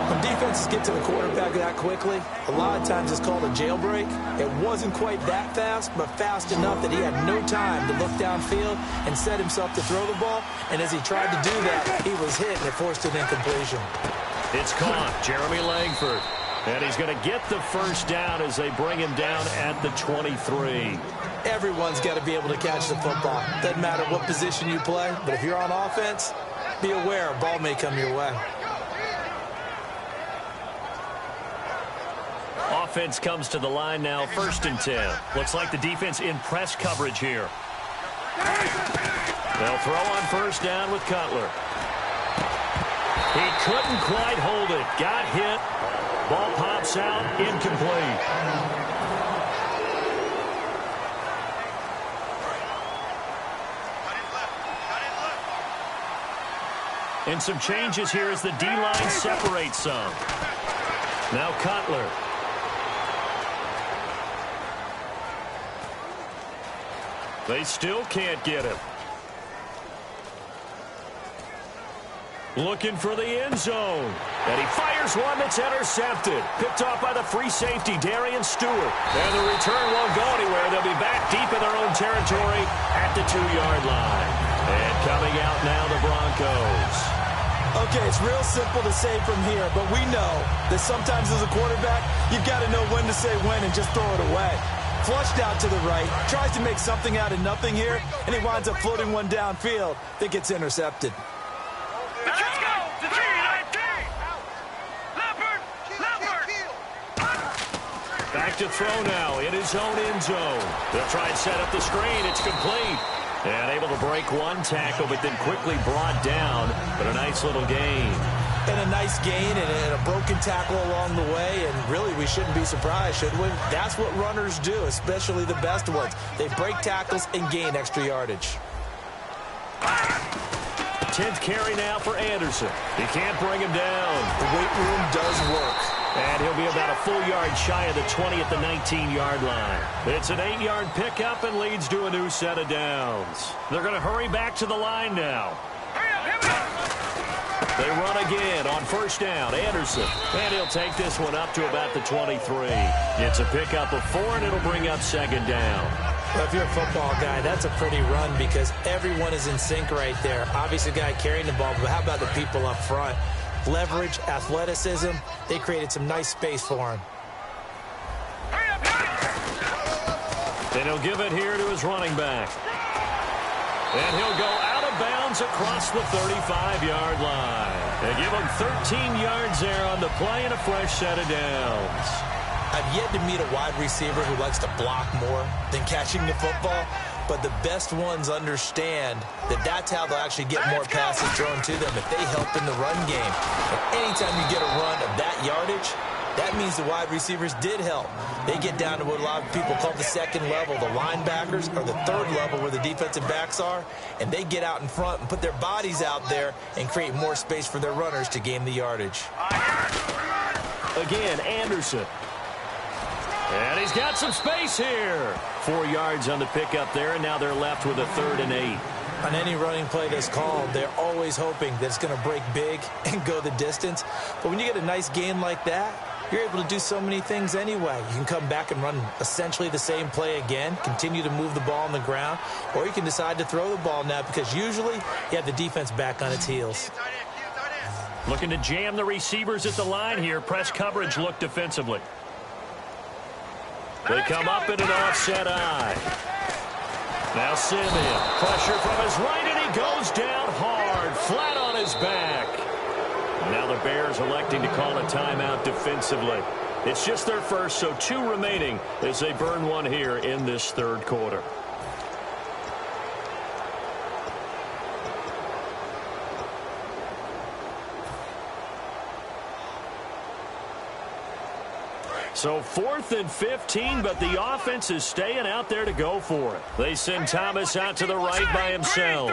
When defenses get to the quarterback that quickly, a lot of times it's called a jailbreak. It wasn't quite that fast, but fast enough that he had no time to look downfield and set himself to throw the ball. And as he tried to do that, he was hit and it forced an incompletion. It's caught, Jeremy Langford. And he's going to get the first down as they bring him down at the 23. Everyone's got to be able to catch the football. Doesn't matter what position you play, but if you're on offense, be aware a ball may come your way. Offense comes to the line now, 1st and 10. Looks like the defense in press coverage here. They'll throw on first down with Cutler. He couldn't quite hold it. Got hit. Ball pops out, incomplete. And some changes here as the D-line separates some. Now Cutler. They still can't get him. Looking for the end zone. And he fires one that's intercepted. Picked off by the free safety, Darian Stewart. And the return won't go anywhere. They'll be back deep in their own territory at the 2-yard line. And coming out now, the Broncos. Okay, it's real simple to say from here, but we know that sometimes as a quarterback, you've got to know when to say when and just throw it away. Flushed out to the right, tries to make something out of nothing here, and he winds up floating one downfield that gets intercepted. Back to throw now in his own end zone. They'll try and set up the screen. It's complete. And able to break one tackle, but then quickly brought down. But a nice little gain. And a nice gain and a broken tackle along the way. And really, we shouldn't be surprised, should we? That's what runners do, especially the best ones. They break tackles and gain extra yardage. 10th carry now for Anderson. He can't bring him down. The weight room does work. And he'll be about a full yard shy of the 20 at the 19-yard line. It's an 8-yard pickup and leads to a new set of downs. They're going to hurry back to the line now. They run again on first down. Anderson. And he'll take this one up to about the 23. It's a pickup of 4, and it'll bring up second down. Well, if you're a football guy, that's a pretty run because everyone is in sync right there. Obviously, the guy carrying the ball, but how about the people up front? leverage, athleticism. They created some nice space for him. And he'll give it here to his running back. And he'll go out of bounds across the 35-yard line. They give him 13 yards there on the play and a fresh set of downs. I've yet to meet a wide receiver who likes to block more than catching the football, but the best ones understand that that's how they'll actually get more passes thrown to them if they help in the run game. And anytime you get a run of that yardage, that means the wide receivers did help. They get down to what a lot of people call the second level, the linebackers, or the third level where the defensive backs are, and they get out in front and put their bodies out there and create more space for their runners to gain the yardage. Again, Anderson. And he's got some space here. 4 yards on the pickup there, and now they're left with a 3rd and 8. On any running play that's called, they're always hoping that it's going to break big and go the distance. But when you get a nice gain like that, you're able to do so many things anyway. You can come back and run essentially the same play again, continue to move the ball on the ground, or you can decide to throw the ball now because usually you have the defense back on its heels. Looking to jam the receivers at the line here. Press coverage look defensively. They come up in an offset eye. Now Simeon. Pressure from his right, and he goes down hard, flat on his back. Now the Bears electing to call a timeout defensively. It's just their first, so 2 remaining as they burn one here in this 3rd quarter. So 4th and 15, but the offense is staying out there to go for it. They send Thomas out to the right by himself.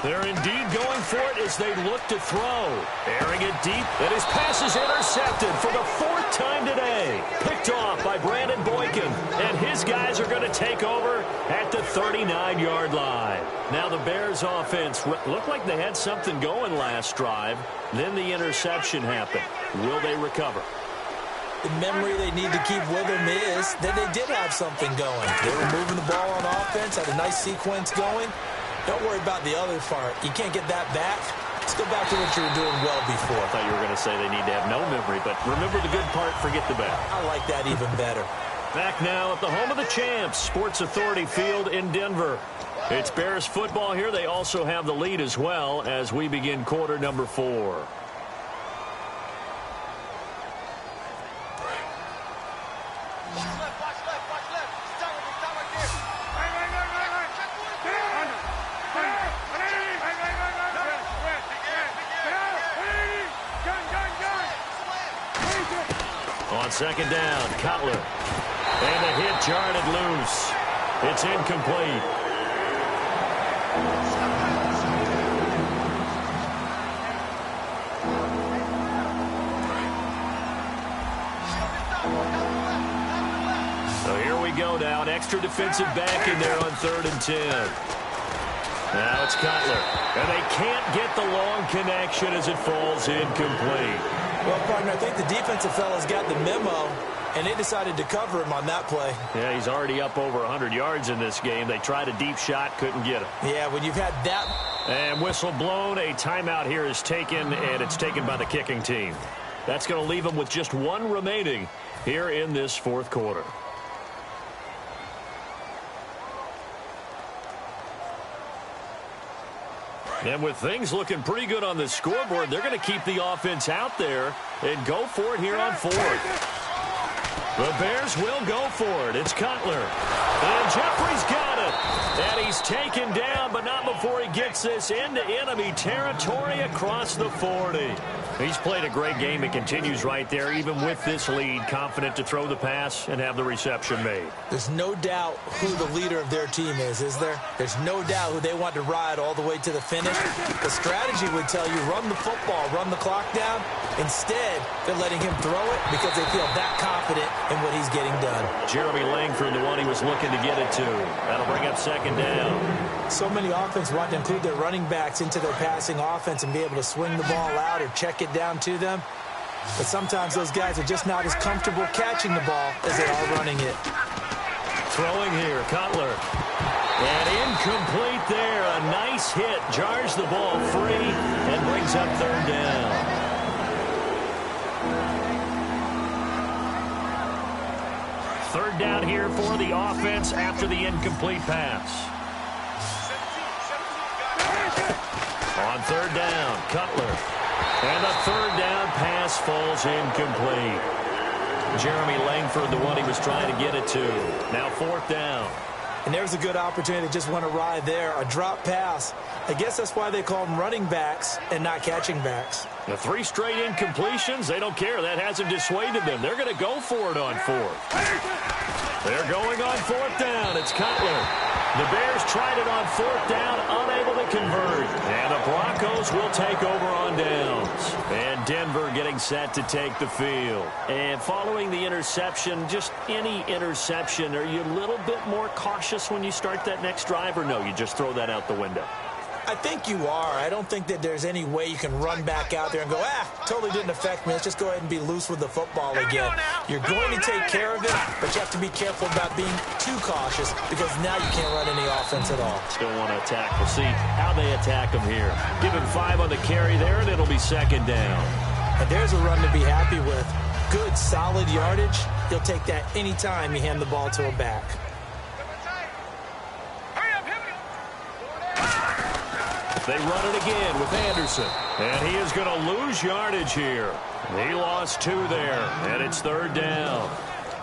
They're indeed going for it as they look to throw. Airing it deep, and his pass is intercepted for the 4th time today. Picked off by Brandon Boykin, and his guys are going to take over at the 39-yard line. Now the Bears offense looked like they had something going last drive. Then the interception happened. Will they recover? The memory they need to keep with them is that they did have something going. They were moving the ball on offense, had a nice sequence going. Don't worry about the other part. You can't get that back. Let's go back to what you were doing well before. I thought you were going to say they need to have no memory, but remember the good part, forget the bad. I like that even better. Back now at the home of the champs, Sports Authority Field in Denver. It's Bears football here. They also have the lead as well as we begin quarter number 4. On 2nd down, Cutler. And the hit jarred loose. It's incomplete. So here we go now. An extra defensive back in there on 3rd and 10. Now it's Cutler. And they can't get the long connection as it falls incomplete. Well, partner, I think the defensive fellas got the memo, and they decided to cover him on that play. Yeah, he's already up over 100 yards in this game. They tried a deep shot, couldn't get him. Yeah, when you've had that. And whistle blown. A timeout here is taken, and it's taken by the kicking team. That's going to leave them with just 1 remaining here in this 4th quarter. And with things looking pretty good on the scoreboard, they're going to keep the offense out there and go for it here on 4th. The Bears will go for it. It's Cutler. And Jeffrey's got it. And he's taken down, but not before he gets this into enemy territory across the 40. He's played a great game and continues right there, even with this lead, confident to throw the pass and have the reception made. There's no doubt who the leader of their team is there? There's no doubt who they want to ride all the way to the finish. The strategy would tell you run the football, run the clock down. Instead, they're letting him throw it because they feel that confident in what he's getting done. Jeremy Langford, the one he was looking to get it to. That'll bring up 2nd down. So many offenses want to include their running backs into their passing offense and be able to swing the ball out or check it down to them. But sometimes those guys are just not as comfortable catching the ball as they are running it. Throwing here, Cutler. And incomplete there. A nice hit. Jars the ball free and brings up third down. Third down here for the offense after the incomplete pass. On third down, Cutler. And the third down pass falls incomplete. Jeremy Langford, the one he was trying to get it to. Now fourth down. And there's a good opportunity to just want to ride there. A drop pass. I guess that's why they call them running backs and not catching backs. The 3 straight incompletions, they don't care. That hasn't dissuaded them. They're going to go for it on fourth. They're going on fourth down. It's Cutler. The Bears tried it on fourth down, unable to convert. And the Broncos will take over on downs. And Denver getting set to take the field. And following the interception, just any interception, are you a little bit more cautious when you start that next drive, or no, you just throw that out the window? I think you are. I don't think that there's any way you can run back out there and go, totally didn't affect me. Let's just go ahead and be loose with the football again. You're going to take care of it, but you have to be careful about being too cautious because now you can't run any offense at all. Still want to attack. We'll see how they attack him here. Give him 5 on the carry there, and it'll be second down. And there's a run to be happy with. Good, solid yardage. You'll take that anytime you hand the ball to a back. They run it again with Anderson. And he is going to lose yardage here. He lost 2 there, and it's third down.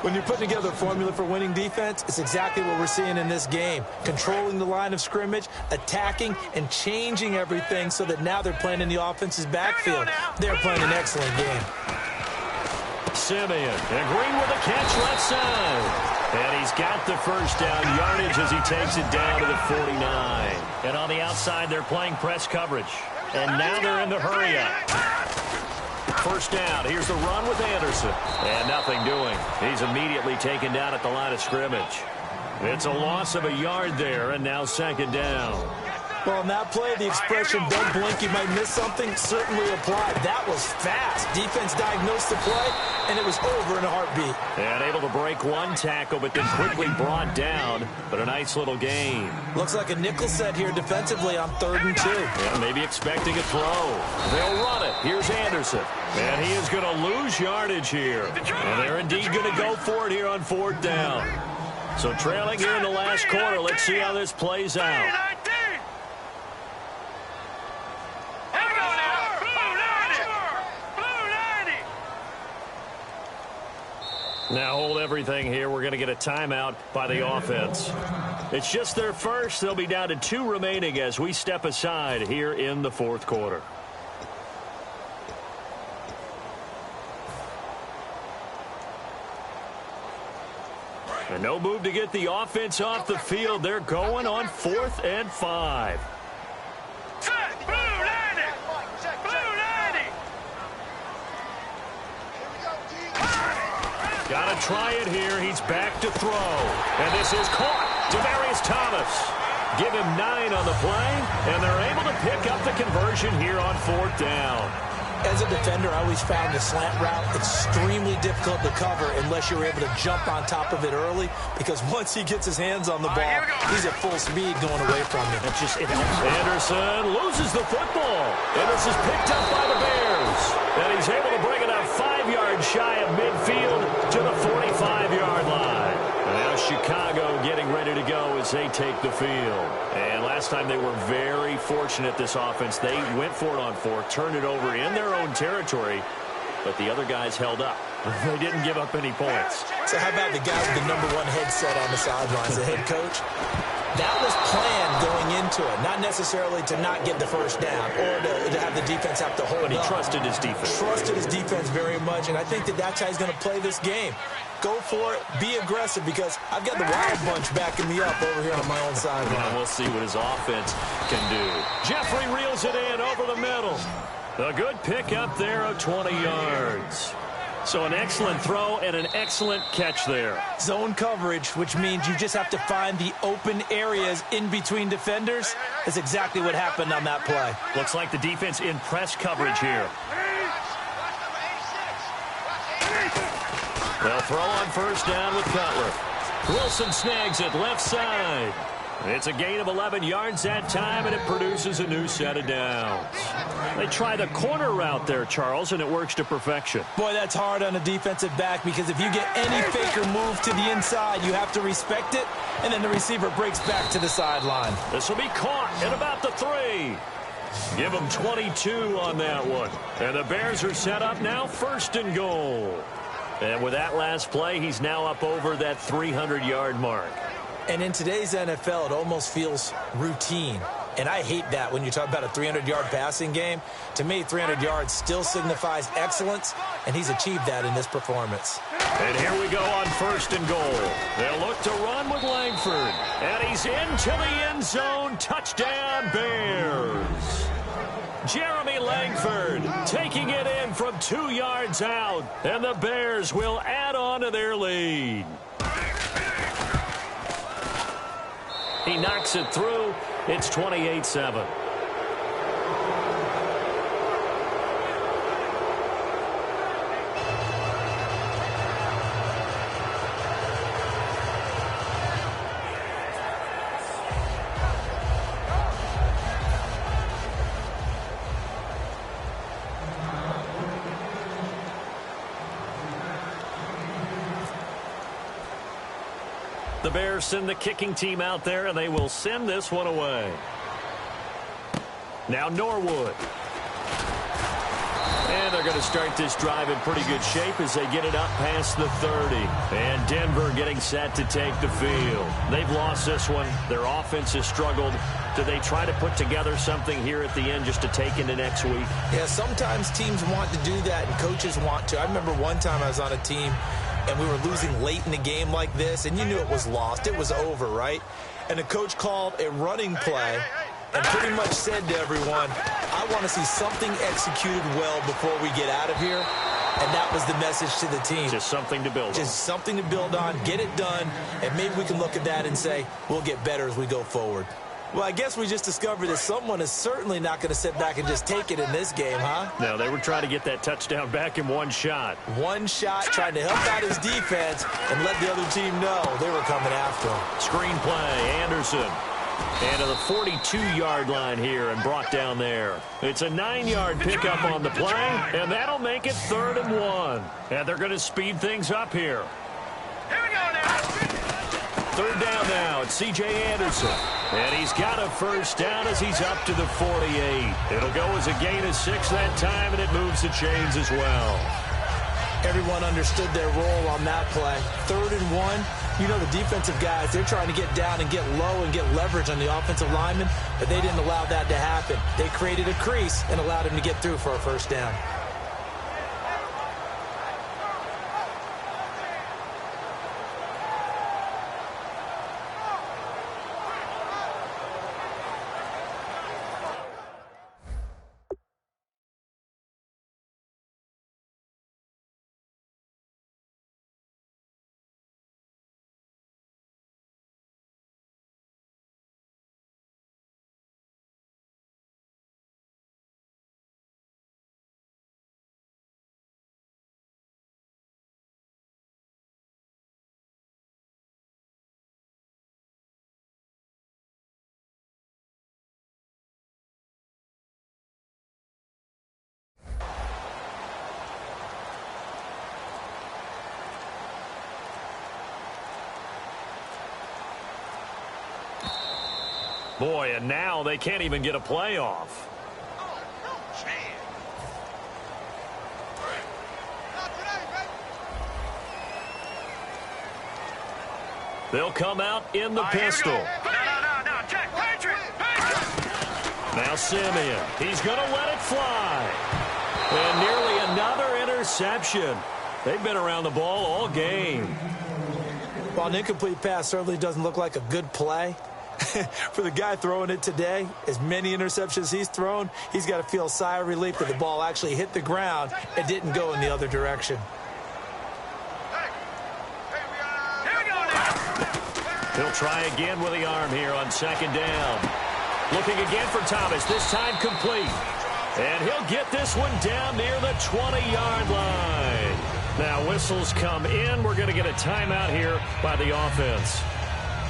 When you're putting together a formula for winning defense, it's exactly what we're seeing in this game. Controlling the line of scrimmage, attacking, and changing everything so that now they're playing in the offense's backfield. They're playing an excellent game. Simeon and Green with a catch left side. And he's got the first down yardage as he takes it down to the 49. And on the outside, they're playing press coverage. And now they're in the hurry up. First down. Here's the run with Anderson. And nothing doing. He's immediately taken down at the line of scrimmage. It's a loss of a yard there, and now second down. Well, in that play, the expression, don't blink, you might miss something, certainly applied. That was fast. Defense diagnosed the play, and it was over in a heartbeat. And able to break one tackle, but then quickly brought down. But a nice little gain. Looks like a nickel set here defensively on 3rd and 2. Yeah, maybe expecting a throw. They'll run it. Here's Anderson. And he is going to lose yardage here. And they're indeed going to go for it here on 4th down. So trailing here in the last quarter. Let's see how this plays out. Now hold everything here. We're going to get a timeout by the offense. It's just their first. They'll be down to 2 remaining as we step aside here in the 4th quarter. And no move to get the offense off the field. They're going on 4th and 5. Got to try it here. He's back to throw. And this is caught. Demaryius Thomas. Give him 9 on the play. And they're able to pick up the conversion here on 4th down. As a defender, I always found the slant route extremely difficult to cover unless you're able to jump on top of it early, because once he gets his hands on the ball, he's at full speed going away from you. That's just it. Anderson loses the football, and this is picked up by the Bears. And he's able to bring it up 5 yards shy of midfield to the 45-yard line. And now Chicago getting ready to go as they take the field. And last time they were very fortunate, this offense. They went for it on 4th, turned it over in their own territory, but the other guys held up. They didn't give up any points. So how about the guy with the #1 headset on the sidelines, the head coach? That was planned going into it, not necessarily to not get the first down or to have the defense have to hold But he up. trusted his defense. Trusted his defense very much, and I think that that's how he's going to play this game. Go for it, be aggressive, because I've got the Wild Bunch backing me up over here on my own sideline. And we'll see what his offense can do. Jeffrey reels it in over the middle. A good pick up there of 20 yards. So an excellent throw and an excellent catch there. Zone coverage, which means you just have to find the open areas in between defenders. That's exactly what happened on that play. Looks like the defense in press coverage here. They'll throw on first down with Cutler. Wilson snags it left side. It's a gain of 11 yards that time, and it produces a new set of downs. They try the corner route there, Charles, and it works to perfection. Boy, that's hard on a defensive back because if you get any faker move to the inside, you have to respect it, and then the receiver breaks back to the sideline. This will be caught at about the 3. Give them 22 on that one. And the Bears are set up now, 1st and goal. And with that last play, he's now up over that 300-yard mark. And in today's NFL, it almost feels routine. And I hate that when you talk about a 300-yard passing game. To me, 300 yards still signifies excellence, and he's achieved that in this performance. And here we go on 1st and goal. They'll look to run with Langford. And he's into the end zone. Touchdown, Bears. Jeremy Langford taking it in from 2 yards out. And the Bears will add on to their lead. He knocks it through. It's 28-7. The Bears send the kicking team out there, and they will send this one away. Now Norwood. And they're going to start this drive in pretty good shape as they get it up past the 30. And Denver getting set to take the field. They've lost this one. Their offense has struggled. Do they try to put together something here at the end just to take into next week? Yeah, sometimes teams want to do that, and coaches want to. I remember one time I was on a team, and we were losing late in the game like this, and you knew it was lost. It was over, right? And the coach called a running play and pretty much said to everyone, I want to see something executed well before we get out of here. And that was the message to the team. Just something to build on. Just something to build on, get it done, and maybe we can look at that and say, we'll get better as we go forward. Well, I guess we just discovered that someone is certainly not going to sit back and just take it in this game, huh? No, they were trying to get that touchdown back in one shot. One shot, trying to help out his defense and let the other team know they were coming after him. Screen play, Anderson. And to the 42-yard line here and brought down there. It's a 9-yard pickup on the play, and that'll make it 3rd and 1. And they're going to speed things up here. Here we go now. 3rd down now. It's C.J. Anderson. And he's got a 1st down as he's up to the 48. It'll go as a gain of 6 that time, and it moves the chains as well. Everyone understood their role on that play. 3rd and 1. You know the defensive guys, they're trying to get down and get low and get leverage on the offensive lineman, but they didn't allow that to happen. They created a crease and allowed him to get through for a 1st down. Boy, and now they can't even get a playoff. They'll come out in the pistol. No, check. Patriot. Now Simeon. He's going to let it fly. And nearly another interception. They've been around the ball all game. While an incomplete pass certainly doesn't look like a good play, for the guy throwing it today, as many interceptions he's thrown, he's got to feel a sigh of relief that the ball actually hit the ground and didn't go in the other direction. He'll try again with the arm here on 2nd down. Looking again for Thomas, this time complete. And he'll get this one down near the 20-yard line. Now whistles come in. We're going to get a timeout here by the offense.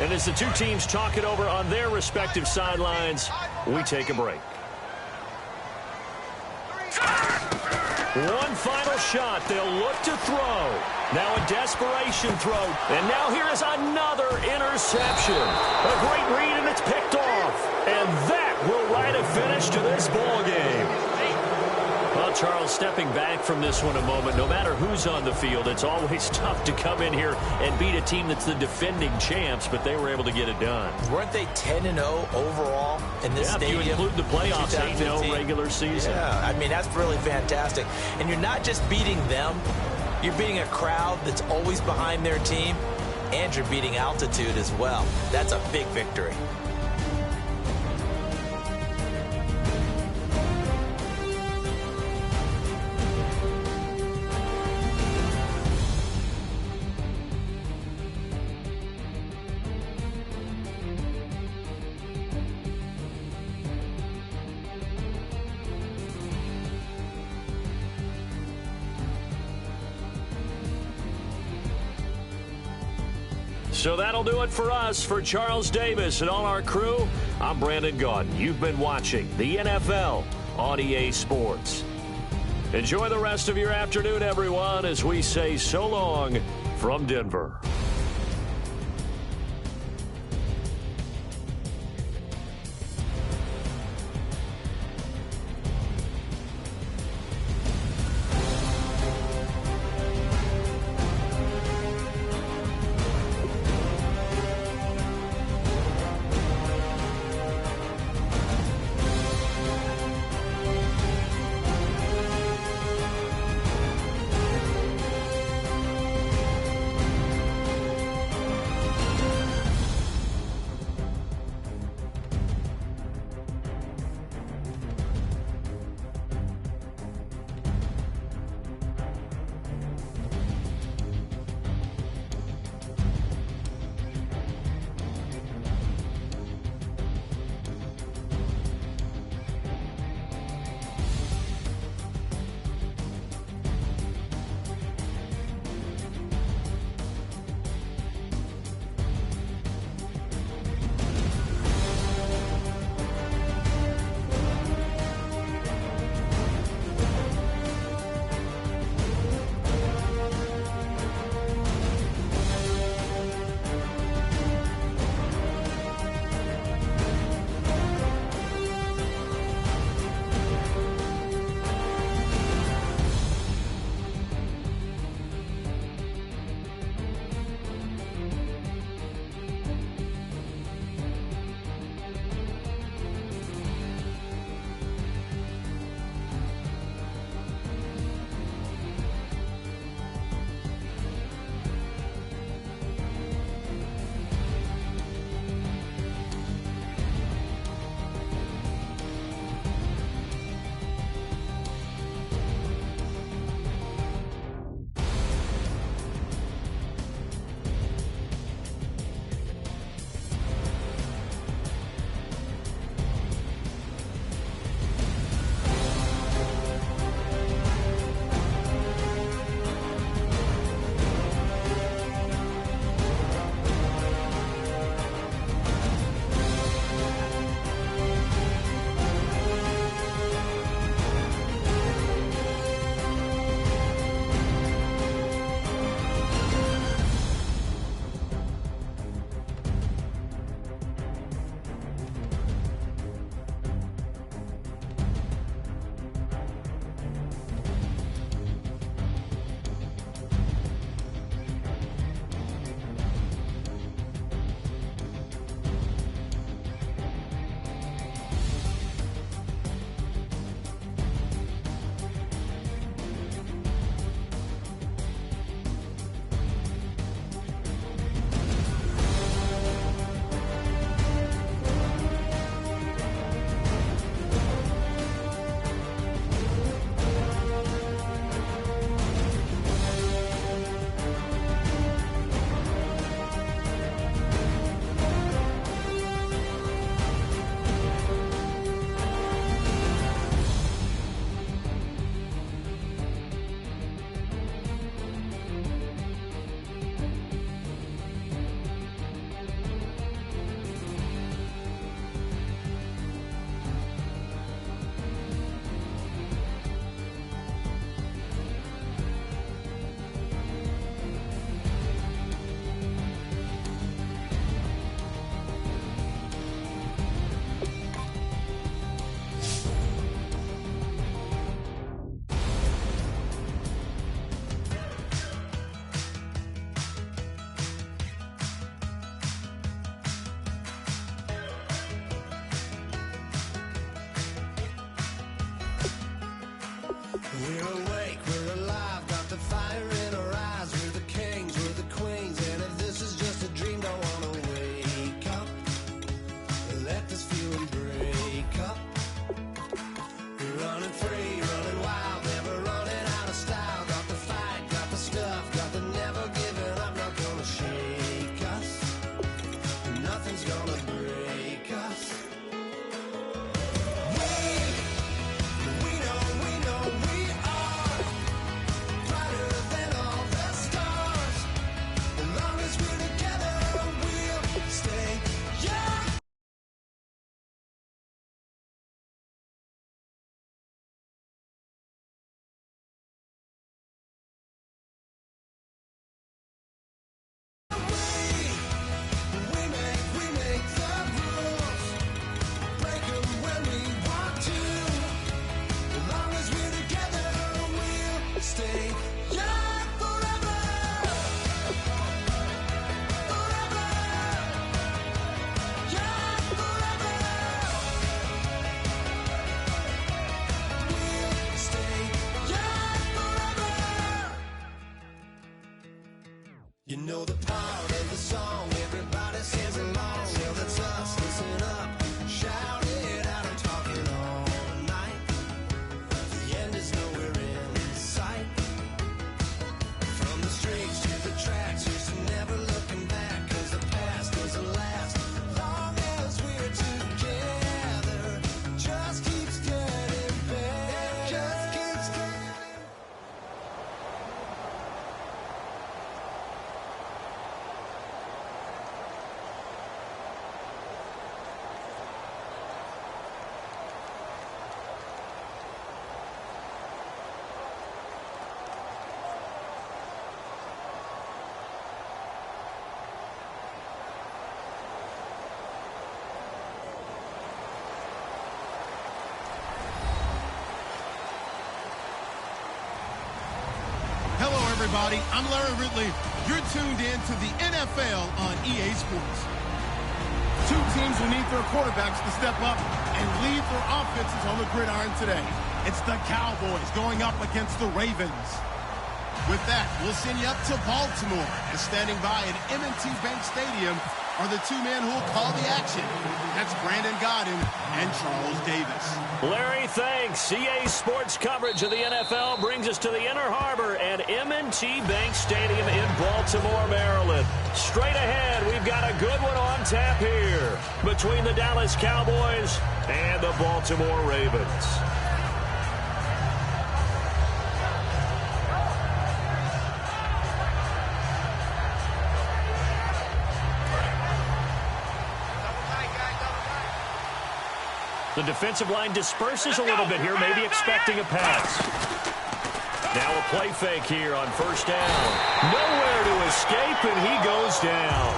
And as the two teams talk it over on their respective sidelines, we take a break. One final shot. They'll look to throw. Now a desperation throw. And now here is another interception. A great read, and it's picked off. And that will write a finish to this ball game. Well, Charles, stepping back from this one a moment, no matter who's on the field, it's always tough to come in here and beat a team that's the defending champs, but they were able to get it done. Weren't they 10-0 overall in this stadium? If you include the playoffs, 8-0 regular season. Yeah, I mean, that's really fantastic. And you're not just beating them, you're beating a crowd that's always behind their team, and you're beating altitude as well. That's a big victory. So that'll do it for us. For Charles Davis and all our crew, I'm Brandon Gaudin. You've been watching the NFL on EA Sports. Enjoy the rest of your afternoon, everyone, as we say so long from Denver. We're awake, we're alive, got the fire in our eyes. We're the kings, we're the queens, and if this is just a dream, don't wanna wake up. Let this feeling break up. We're running free, running wild, never running out of style. Got the fight, got the stuff, got the never giving up. Not gonna shake us, nothing's gonna break us. You know the part of the song, everybody sings along. Well, that's us, listen up, shout it out, I'm talking all night. The end is nowhere in sight. From the streets to the tracks, used to never looking back, cause the past doesn't last. Long as we're together, just keeps getting better. Just keeps getting. Hello, everybody. I'm Larry Ridley. You're tuned in to the NFL on EA Sports. Two teams will need their quarterbacks to step up and lead their offenses on the gridiron today. It's the Cowboys going up against the Ravens. With that, we'll send you up to Baltimore. And standing by at M&T Bank Stadium are the two men who will call the action. That's Brandon Godden and Charles Davis. Larry, thanks. EA Sports coverage of the NFL brings us to the Inner Harbor at M&T Bank Stadium in Baltimore, Maryland. Straight ahead, we've got a good one on tap here between the Dallas Cowboys and the Baltimore Ravens. The defensive line disperses a little bit here, maybe expecting a pass. Now a play fake here on first down. Nowhere to escape, and he goes down.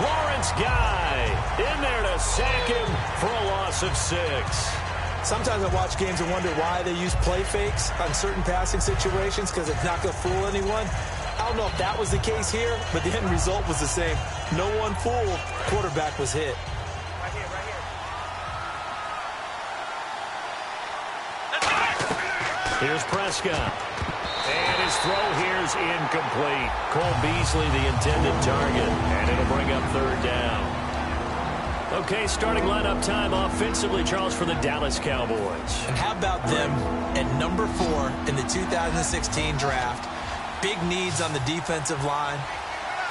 Lawrence Guy in there to sack him for a loss of 6. Sometimes I watch games and wonder why they use play fakes on certain passing situations, because it's not going to fool anyone. I don't know if that was the case here, but the end result was the same. No one fooled. Quarterback was hit. Here's Prescott. And his throw here's incomplete. Cole Beasley the intended target. And it'll bring up third down. Okay, starting lineup time offensively, Charles, for the Dallas Cowboys. And how about them at number 4 in the 2016 draft? Big needs on the defensive line.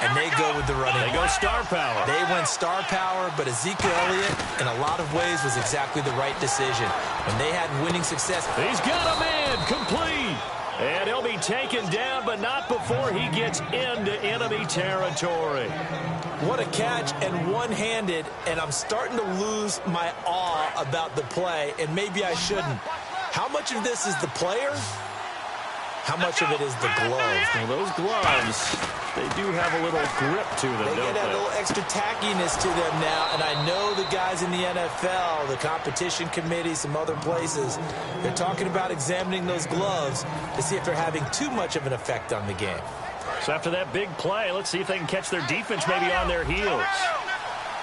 And they go with the running. They go star power. They went star power, but Ezekiel Elliott, in a lot of ways, was exactly the right decision. When they had winning success. He's got a man, complete. And he'll be taken down, but not before he gets into enemy territory. What a catch, and one-handed, and I'm starting to lose my awe about the play, and maybe I shouldn't. How much of this is the player? How much of it is the gloves? Well, those gloves, they do have a little grip to them, They don't get a they? little extra tackiness to them now, and I know the guys in the NFL, the competition committee, some other places, they're talking about examining those gloves to see if they're having too much of an effect on the game. So after that big play, let's see if they can catch their defense maybe on their heels.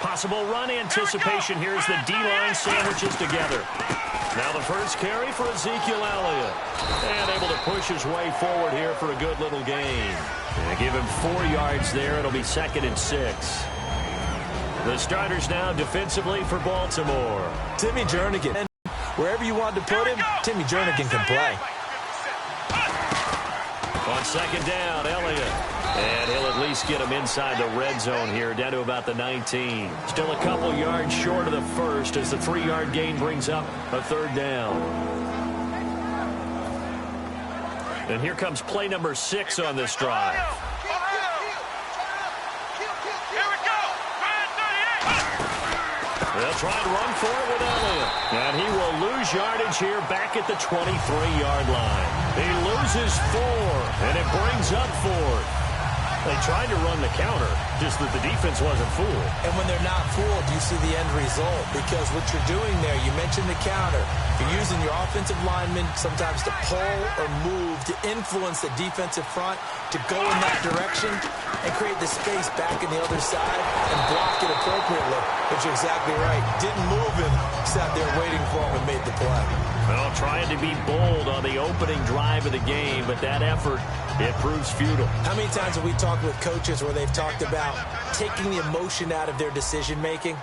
Possible run anticipation here as the D-line sandwiches together. Now the first carry for Ezekiel Elliott. And able to push his way forward here for a good little gain. And give him 4 yards there. It'll be 2nd and 6. The starters now defensively for Baltimore. Timmy Jernigan. Wherever you want to put him, Timmy Jernigan can play. On 2nd down, Elliott. And he'll at least get him inside the red zone here, down to about the 19. Still a couple yards short of the first as the 3-yard gain brings up a 3rd down. And here comes play number 6 on this drive. They'll try to run for it with Elliott. And he will lose yardage here back at the 23-yard line. He loses 4, and it brings up 4th. They tried to run the counter, just that the defense wasn't fooled. And when they're not fooled, you see the end result. Because what you're doing there, you mentioned the counter. You're using your offensive linemen sometimes to pull or move to influence the defensive front to go in that direction and create the space back in the other side and block it appropriately. But you're exactly right. Didn't move him, sat there waiting for him and made the play. Well, trying to be bold on the opening drive of the game, but that effort, it proves futile. How many times have we talked with coaches where they've talked about taking the emotion out of their decision-making?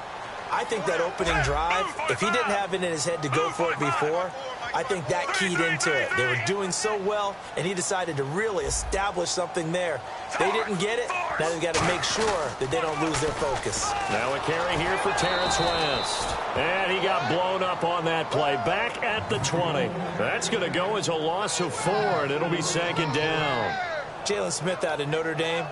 I think that opening drive, if he didn't have it in his head to go for it before, I think that keyed into it. They were doing so well, and he decided to really establish something there. They didn't get it. Now they've got to make sure that they don't lose their focus. Now a carry here for Terrence West. And he got blown up on that play. Back at the 20. That's going to go as a loss of 4, and it'll be 2nd down. Jalen Smith out of Notre Dame.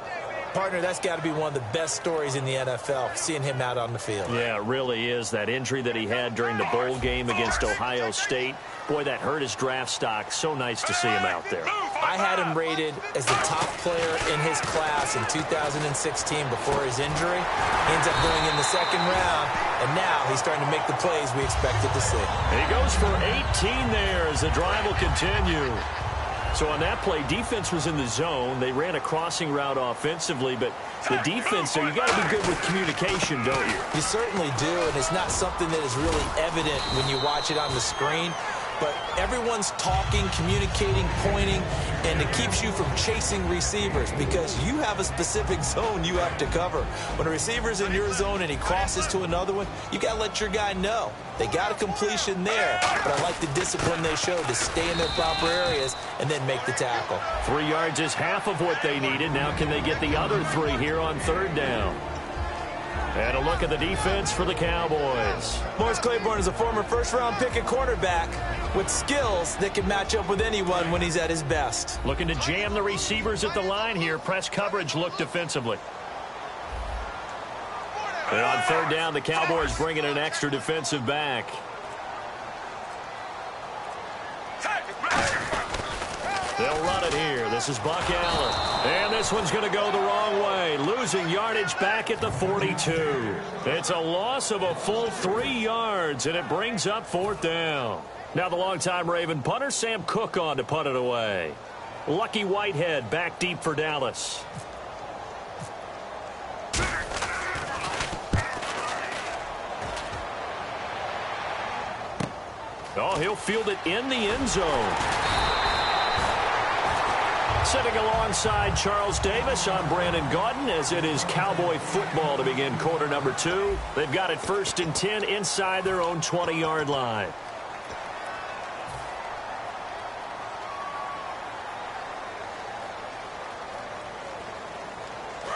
Partner, that's got to be one of the best stories in the NFL, seeing him out on the field. Yeah, it really is. That injury that he had during the bowl game against Ohio State, boy, that hurt his draft stock. So nice to see him out there. I had him rated as the top player in his class in 2016 before his injury. He ends up going in the 2nd round, and now he's starting to make the plays we expected to see. And he goes for 18 there as the drive will continue. So on that play, defense was in the zone. They ran a crossing route offensively, but the defense there, you got to be good with communication, don't you? You certainly do, and it's not something that is really evident when you watch it on the screen. But everyone's talking, communicating, pointing, and it keeps you from chasing receivers because you have a specific zone you have to cover. When a receiver's in your zone and he crosses to another one, you got to let your guy know. They got a completion there, but I like the discipline they showed to stay in their proper areas and then make the tackle. 3 yards is half of what they needed. Now can they get the other 3 here on 3rd down? And a look at the defense for the Cowboys. Morris Claiborne is a former first-round pick at cornerback with skills that can match up with anyone when he's at his best. Looking to jam the receivers at the line here. Press coverage look defensively. And on 3rd down, the Cowboys bringing an extra defensive back. They'll run it here. This is Buck Allen. And this one's going to go the wrong way. Losing yardage back at the 42. It's a loss of a full 3 yards, and it brings up 4th down. Now the longtime Raven punter, Sam Cook, on to punt it away. Lucky Whitehead back deep for Dallas. Oh, he'll field it in the end zone. Sitting alongside Charles Davis, I'm Brandon Gaudin, as it is Cowboy football to begin quarter number 2. They've got it 1st and 10 inside their own 20-yard line.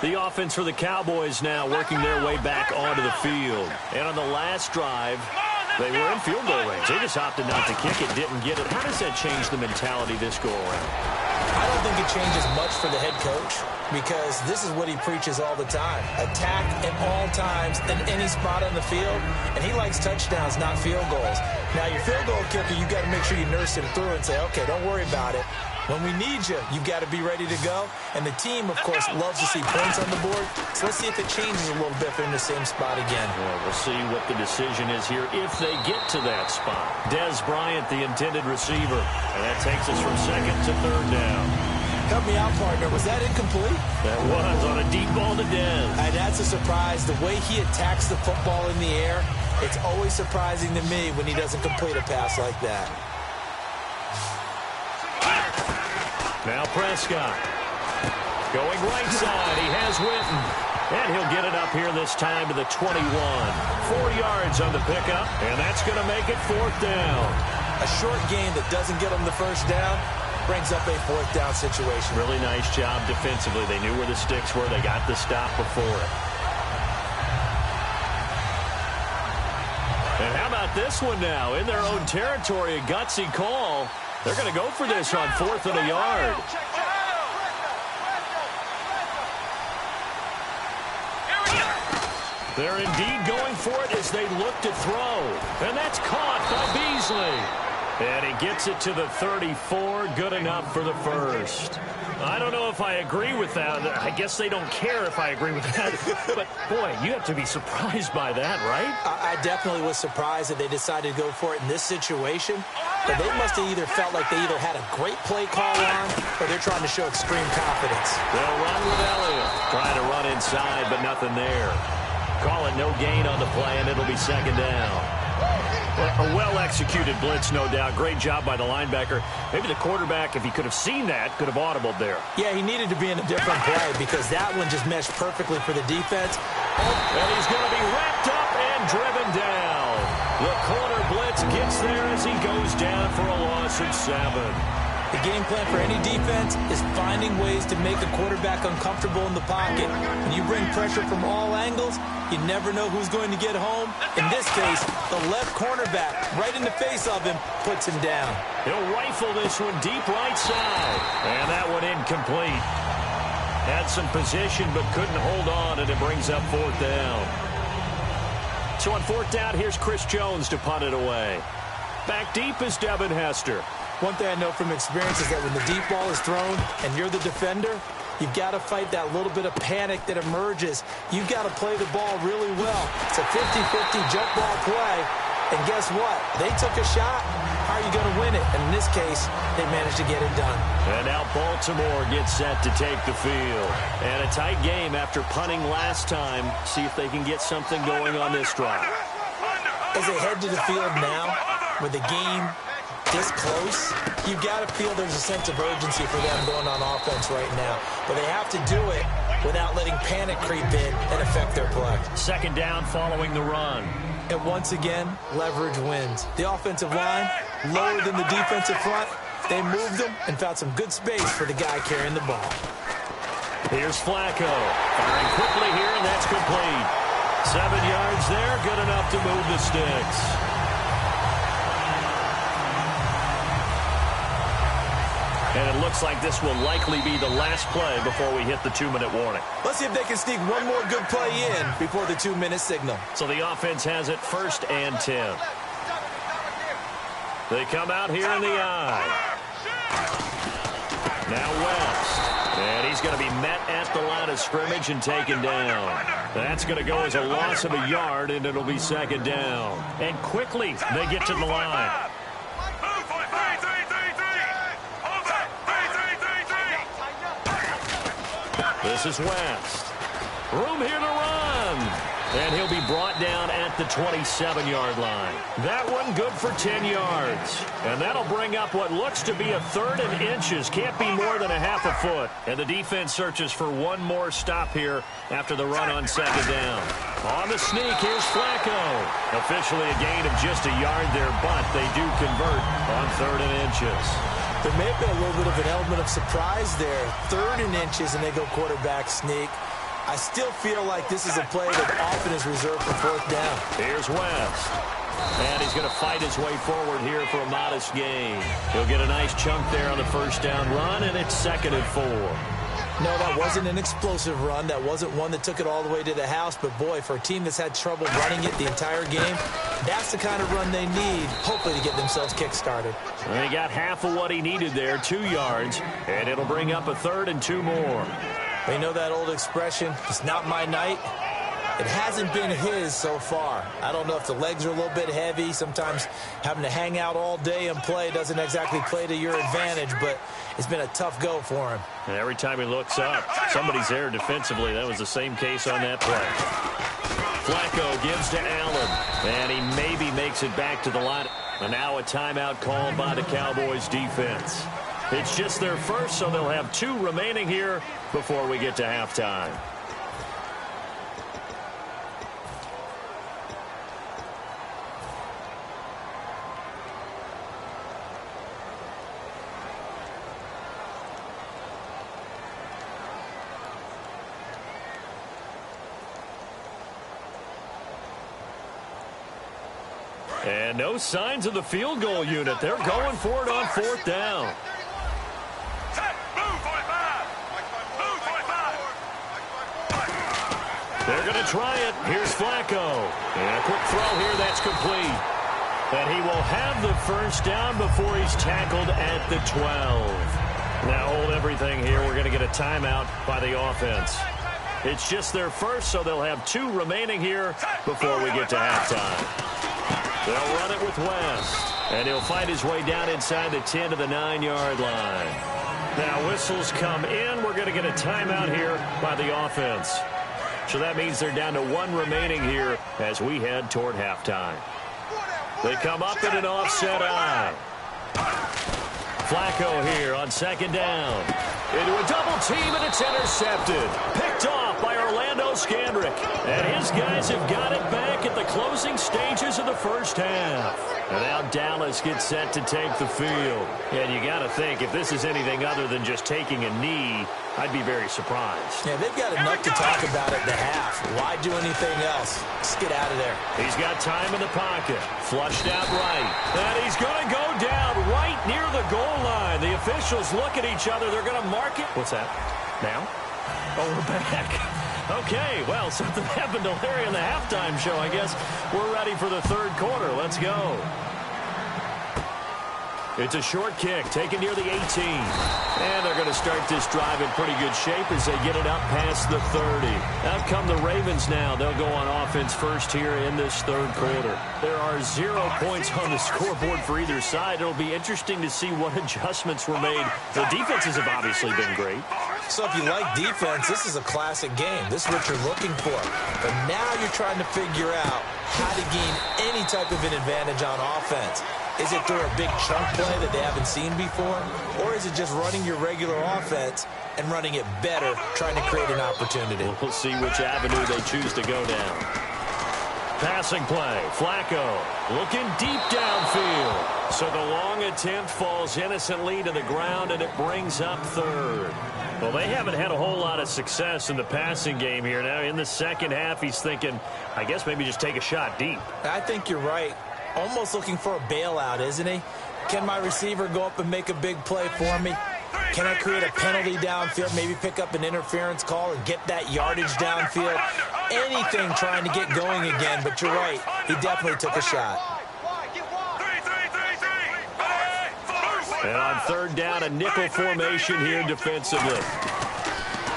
The offense for the Cowboys now working their way back onto the field. And on the last drive, they were in field goal range. They just opted not to kick it, didn't get it. How does that change the mentality this go around? I don't think it changes much for the head coach because this is what he preaches all the time. Attack at all times in any spot on the field, and he likes touchdowns, not field goals. Now, your field goal kicker, you got to make sure you nurse him through and say, okay, don't worry about it. When we need you, you've got to be ready to go. And the team, of course, loves to see points on the board. So let's see if it changes a little bit if they're in the same spot again. Well, we'll see what the decision is here if they get to that spot. Dez Bryant, the intended receiver. And that takes us from 2nd to 3rd down. Help me out, partner. Was that incomplete? That was on a deep ball to Dez. And that's a surprise. The way he attacks the football in the air, It's always surprising to me when he doesn't complete a pass like that. Now Prescott. Going right side. He has Witten. And he'll get it up here this time to the 21. 4 yards on the pickup. And that's going to make it 4th down. A short game that doesn't get him the first down brings up a 4th down situation. Really nice job defensively. They knew where the sticks were. They got the stop before it. And how about this one now? In their own territory, a gutsy call. They're going to go for this on 4th and a yard. They're indeed going for it as they look to throw. And that's caught by Beasley. And he gets it to the 34. Good enough for the first. I don't know if I agree with that. I guess they don't care if I agree with that. But, boy, you have to be surprised by that, right? I definitely was surprised that they decided to go for it in this situation. But they must have either felt like they either had a great play call on or they're trying to show extreme confidence. They'll run with Elliott. Trying to run inside, but nothing there. Call it no gain on the play, and it'll be 2nd down. A well-executed blitz, no doubt. Great job by the linebacker. Maybe the quarterback, if he could have seen that, could have audibled there. Yeah, he needed to be in a different play because that one just meshed perfectly for the defense. And he's going to be wrapped up and driven down. The corner blitz gets there as he goes down for a loss of 7. The game plan for any defense is finding ways to make a quarterback uncomfortable in the pocket. When you bring pressure from all angles, you never know who's going to get home. In this case, the left cornerback, right in the face of him, puts him down. He'll rifle this one deep right side. And that one incomplete. Had some position but couldn't hold on, and it brings up 4th down. So on 4th down, here's Chris Jones to punt it away. Back deep is Devin Hester. One thing I know from experience is that when the deep ball is thrown and you're the defender, you've got to fight that little bit of panic that emerges. You've got to play the ball really well. It's a 50-50 jump ball play. And guess what? They took a shot. How are you going to win it? And in this case, they managed to get it done. And now Baltimore gets set to take the field. And a tight game after punting last time. See if they can get something going on this drive. As they head to the field now, with the game this close, you've got to feel there's a sense of urgency for them going on offense right now. But they have to do it without letting panic creep in and affect their play. 2nd down following the run. And once again, leverage wins. The offensive line, lower than the defensive front, they moved them and found some good space for the guy carrying the ball. Here's Flacco. Firing quickly here, and that's complete. 7 yards there, good enough to move the sticks. And it looks like this will likely be the last play before we hit the 2-minute warning. Let's see if they can sneak one more good play in before the 2-minute signal. So the offense has it 1st and 10. They come out here in the eye. Now West. And he's going to be met at the line of scrimmage and taken down. That's going to go as a loss of a yard, and it'll be 2nd down. And quickly they get to the line. This is West. Room here to run. And he'll be brought down at the 27-yard line. That one good for 10 yards. And that'll bring up what looks to be a 3rd and inches. Can't be more than a half a foot. And the defense searches for one more stop here after the run on 2nd down. On the sneak, here's Flacco. Officially a gain of just a yard there, but they do convert on 3rd and inches. There may have been a little bit of an element of surprise there. 3rd and inches, and they go quarterback sneak. I still feel like this is a play that often is reserved for 4th down. Here's West. And he's going to fight his way forward here for a modest gain. He'll get a nice chunk there on the 1st down run, and it's 2nd and 4. No, that wasn't an explosive run. That wasn't one that took it all the way to the house. But, boy, for a team that's had trouble running it the entire game, that's the kind of run they need, hopefully, to get themselves kick-started. And he got half of what he needed there, 2 yards, and it'll bring up a 3rd and 2 more. They know that old expression, it's not my night. It hasn't been his so far. I don't know if the legs are a little bit heavy. Sometimes having to hang out all day and play doesn't exactly play to your advantage, but it's been a tough go for him. And every time he looks up, somebody's there defensively. That was the same case on that play. Flacco gives to Allen, and he maybe makes it back to the line. And now a timeout called by the Cowboys defense. It's just their first, so they'll have 2 remaining here before we get to halftime. And no signs of the field goal unit. They're going for it on 4th down. They're going to try it. Here's Flacco. And a quick throw here. That's complete. And he will have the first down before he's tackled at the 12. Now hold everything here. We're going to get a timeout by the offense. It's just their first, so they'll have 2 remaining here before we get to halftime. They'll run it with West, and he'll fight his way down inside the 10 to the 9-yard line. Now whistles come in. We're going to get a timeout here by the offense. So that means they're down to 1 remaining here as we head toward halftime. They come up in an offset eye. Flacco here on 2nd down. Into a double team, and it's intercepted. Picked off by Orlando Scandrick. And his guys have got it back at the closing stages of the first half. And now Dallas gets set to take the field. And you got to think, if this is anything other than just taking a knee, I'd be very surprised. Yeah, they've got enough to talk about at the half. Why do anything else? Just get out of there. He's got time in the pocket. Flushed out right. And he's going to go down right near the goal line. The officials look at each other. They're going to mark it. What's that? Now? Oh, we're back. Okay, well, something happened to Larry in the halftime show, I guess. We're ready for the 3rd quarter. Let's go. It's a short kick taken near the 18. And they're going to start this drive in pretty good shape as they get it up past the 30. Out come the Ravens now. They'll go on offense first here in this 3rd quarter. There are 0 points on the scoreboard for either side. It'll be interesting to see what adjustments were made. The defenses have obviously been great. So if you like defense, this is a classic game. This is what you're looking for. But now you're trying to figure out how to gain any type of an advantage on offense. Is it through a big chunk play that they haven't seen before? Or is it just running your regular offense and running it better, trying to create an opportunity? We'll see which avenue they choose to go down. Passing play. Flacco looking deep downfield. So the long attempt falls innocently to the ground, and it brings up 3rd. Well, they haven't had a whole lot of success in the passing game here. Now, in the second half, he's thinking, I guess maybe just take a shot deep. I think you're right. Almost looking for a bailout, isn't he? Can my receiver go up and make a big play for me? Can I create a penalty downfield, maybe pick up an interference call and get that yardage downfield? Anything trying to get going again, but you're right. He definitely took a shot. And on 3rd down, a nickel formation here defensively.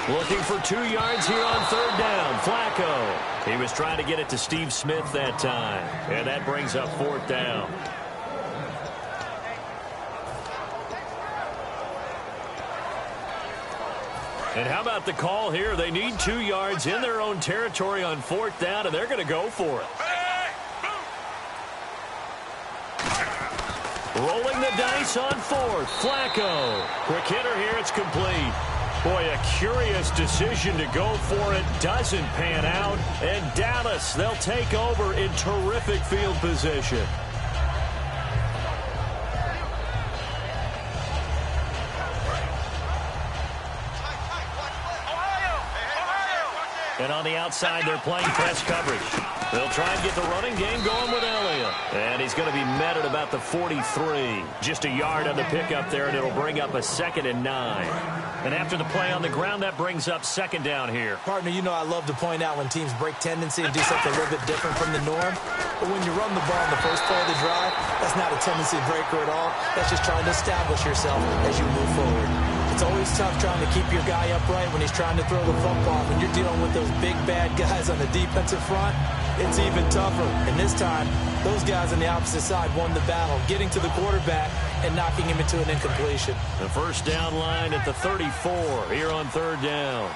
Looking for 2 yards here on 3rd down. Flacco. He was trying to get it to Steve Smith that time. And that brings up 4th down. And how about the call here? They need 2 yards in their own territory on 4th down, and they're going to go for it. Rolling the dice on 4th. Flacco. Quick hitter here. It's complete. Boy, a curious decision to go for it. Doesn't pan out. And Dallas, they'll take over in terrific field position. And on the outside, they're playing press coverage. They'll try and get the running game going with Elliott. And he's going to be met at about the 43. Just a yard on the pickup there, and it'll bring up a 2nd and 9. And after the play on the ground, that brings up 2nd down here. Partner, you know I love to point out when teams break tendency and do something a little bit different from the norm. But when you run the ball in the first play of the drive, that's not a tendency breaker at all. That's just trying to establish yourself as you move forward. It's always tough trying to keep your guy upright when he's trying to throw the football. When you're dealing with those big, bad guys on the defensive front, it's even tougher. And this time, those guys on the opposite side won the battle, getting to the quarterback and knocking him into an incompletion. The first down line at the 34 here on 3rd down.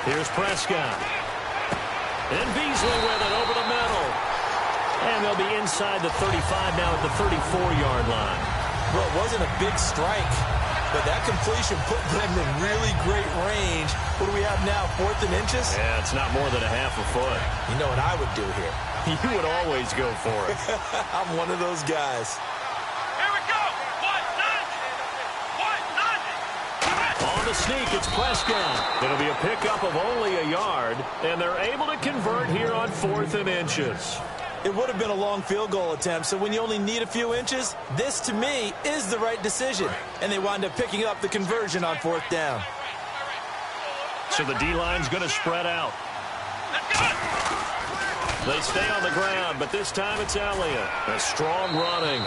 Here's Prescott. And Beasley with it over the middle. And they'll be inside the 35 now at the 34-yard line. Well, it wasn't a big strike, but that completion put them in really great range. What do we have now, 4th and inches? Yeah, it's not more than a half a foot. You know what I would do here? You would always go for it. I'm one of those guys. Here we go. On the sneak, it's Prescott. It'll be a pickup of only a yard, and they're able to convert here on 4th and inches. It would have been a long field goal attempt, so when you only need a few inches, this, to me, is the right decision. And they wind up picking up the conversion on 4th down. So the D-line's going to spread out. They stay on the ground, but this time it's Elliott. A strong running.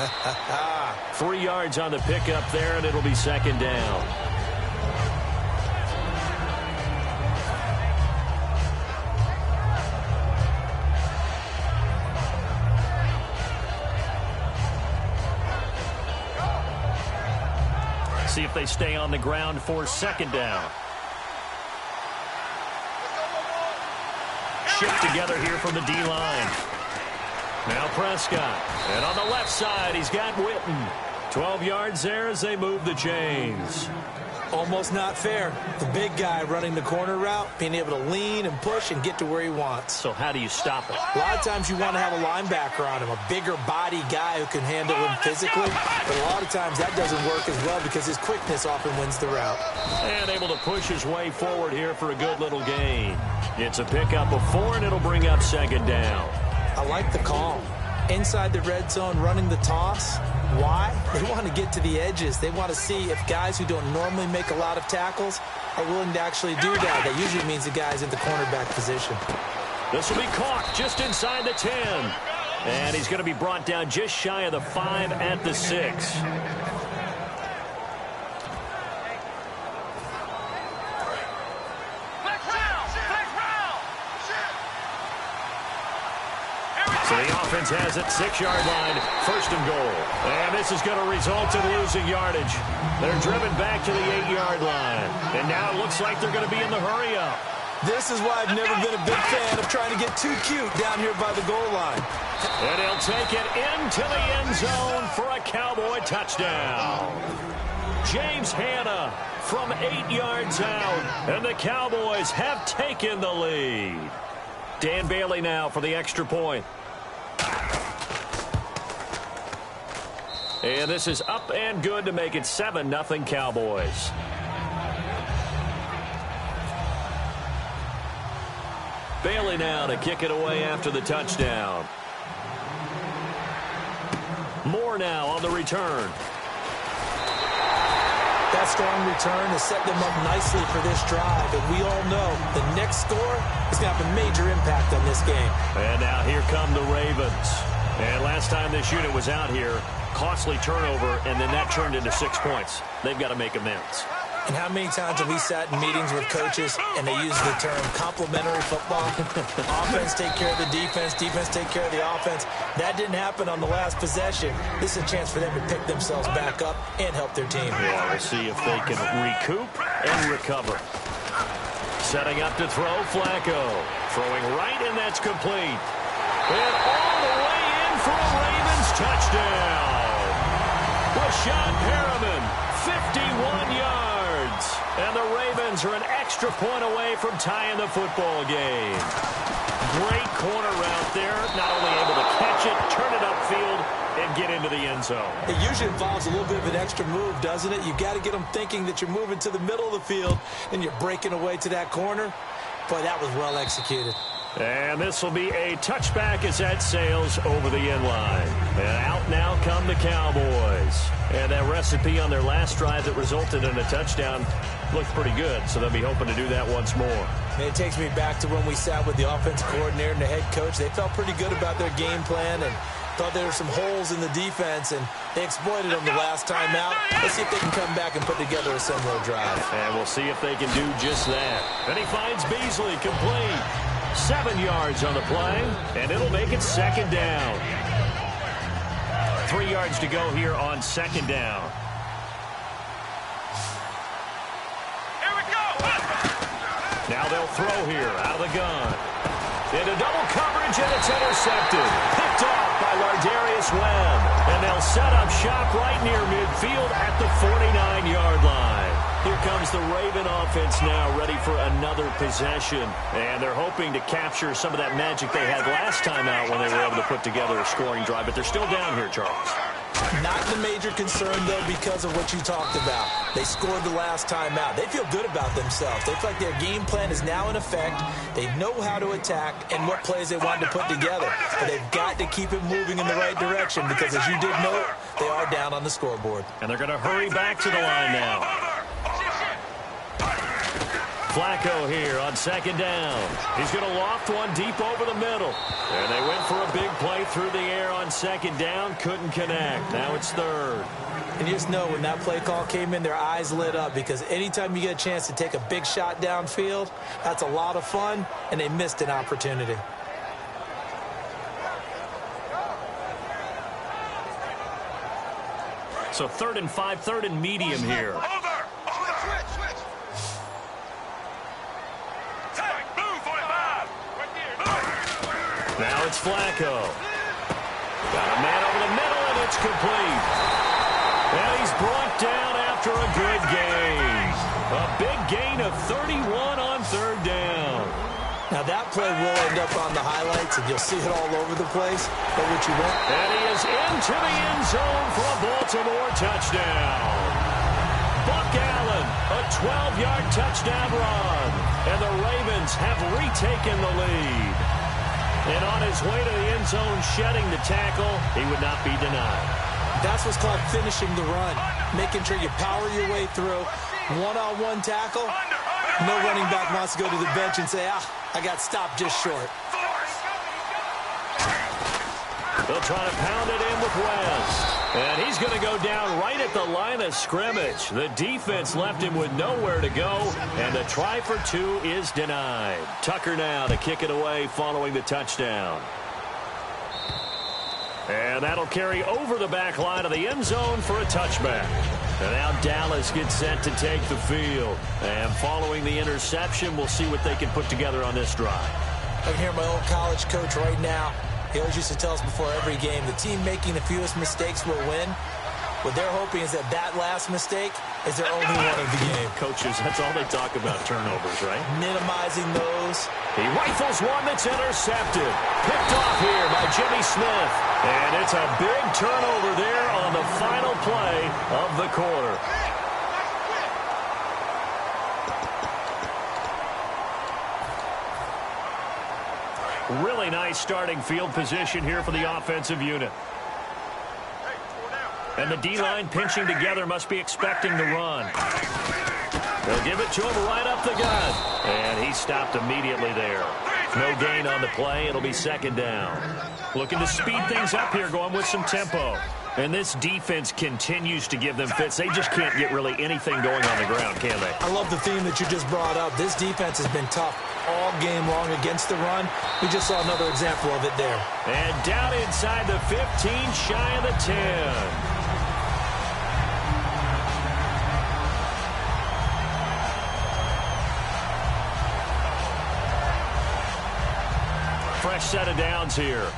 3 yards on the pickup there, and it'll be 2nd down. See if they stay on the ground for 2nd down. Shift together here from the D-line. Now Prescott. And on the left side, he's got Witten. 12 yards there as they move the chains. Almost not fair. The big guy running the corner route, being able to lean and push and get to where he wants. So how do you stop it? A lot of times you want to have a linebacker on him, a bigger body guy who can handle him physically. But a lot of times that doesn't work as well because his quickness often wins the route. And able to push his way forward here for a good little gain. It's a pickup of 4, and it'll bring up 2nd down. I like the call. Inside the red zone, running the toss. Why? They want to get to the edges. They want to see if guys who don't normally make a lot of tackles are willing to actually do that. That usually means the guy's in the cornerback position. This will be caught just inside the 10. And he's going to be brought down just shy of the 5 at the 6. So the offense has it, 6-yard line, 1st and goal. And this is going to result in losing yardage. They're driven back to the 8-yard line. And now it looks like they're going to be in the hurry-up. This is why I've never been a big fan of trying to get too cute down here by the goal line. And he'll take it into the end zone for a Cowboy touchdown. James Hanna from 8 yards out. And the Cowboys have taken the lead. Dan Bailey now for the extra point. And this is up and good to make it 7-0 Cowboys. Bailey now to kick it away after the touchdown. Moore now on the return. That strong return has set them up nicely for this drive. And we all know the next score is going to have a major impact on this game. And now here come the Ravens. And last time this unit was out here, costly turnover, and then that turned into 6 points. They've got to make amends. And how many times have we sat in meetings with coaches and they use the term complementary football? Offense take care of the defense, defense take care of the offense. That didn't happen on the last possession. This is a chance for them to pick themselves back up and help their team. Yeah, we'll see if they can recoup and recover. Setting up to throw, Flacco. Throwing right, and that's complete. And all the way in for a Ravens touchdown. Rashad Perriman, 51 yards. And the Ravens are an extra point away from tying the football game. Great corner route there. Not only able to catch it, turn it upfield, and get into the end zone. It usually involves a little bit of an extra move, doesn't it? You've got to get them thinking that you're moving to the middle of the field and you're breaking away to that corner. Boy, that was well executed. And this will be a touchback as that sails over the end line. And out now come the Cowboys. And that recipe on their last drive that resulted in a touchdown looked pretty good, so they'll be hoping to do that once more. And it takes me back to when we sat with the offensive coordinator and the head coach. They felt pretty good about their game plan and thought there were some holes in the defense, and they exploited them the last time out. Let's see if they can come back and put together a similar drive. And we'll see if they can do just that. And he finds Beasley complete. 7 yards on the play, and it'll make it 2nd down. 3 yards to go here on 2nd down. Here we go. Now they'll throw here out of the gun. Into double coverage, and it's intercepted. Picked off by Lardarius Webb. And they'll set up shop right near midfield at the 49-yard line. Here comes the Raven offense now, ready for another possession. And they're hoping to capture some of that magic they had last time out when they were able to put together a scoring drive. But they're still down here, Charles. Not the major concern, though, because of what you talked about. They scored the last time out. They feel good about themselves. They feel like their game plan is now in effect. They know how to attack and what plays they want to put together. But they've got to keep it moving in the right direction because, as you did note, they are down on the scoreboard. And they're going to hurry back to the line now. Flacco here on second down. He's going to loft one deep over the middle. And they went for a big play through the air on second down. Couldn't connect. Now it's third. And you just know when that play call came in, their eyes lit up because anytime you get a chance to take a big shot downfield, that's a lot of fun, and they missed an opportunity. So 3rd and 5, 3rd and medium here. Now it's Flacco. Got a man over the middle, and it's complete. And he's brought down after a good gain. A big gain of 31 on 3rd down. Now that play will end up on the highlights, and you'll see it all over the place. But what you want... And he is into the end zone for a Baltimore touchdown. Buck Allen, a 12-yard touchdown run. And the Ravens have retaken the lead. And on his way to the end zone, shedding the tackle, he would not be denied. That's what's called finishing the run, making sure you power your way through. One-on-one tackle, no running back wants to go to the bench and say, I got stopped just short. They'll try to pound it in with West. And he's going to go down right at the line of scrimmage. The defense left him with nowhere to go, and the try for 2 is denied. Tucker now to kick it away following the touchdown. And that'll carry over the back line of the end zone for a touchback. And now Dallas gets set to take the field. And following the interception, we'll see what they can put together on this drive. I can hear my old college coach right now. He always used to tell us before every game, the team making the fewest mistakes will win. What they're hoping is that last mistake is their only one of the game. Coaches, that's all they talk about, turnovers, right? Minimizing those. He rifles one that's intercepted. Picked off here by Jimmy Smith. And it's a big turnover there on the final play of the quarter. Really nice starting field position here for the offensive unit. And the D-line pinching together must be expecting the run. They'll give it to him right up the gut. And he stopped immediately there. No gain on the play. It'll be second down. Looking to speed things up here, going with some tempo. And this defense continues to give them fits. They just can't get really anything going on the ground, can they? I love the theme that you just brought up. This defense has been tough all game long against the run. We just saw another example of it there. And down inside the 15, shy of the 10. Fresh set of downs here.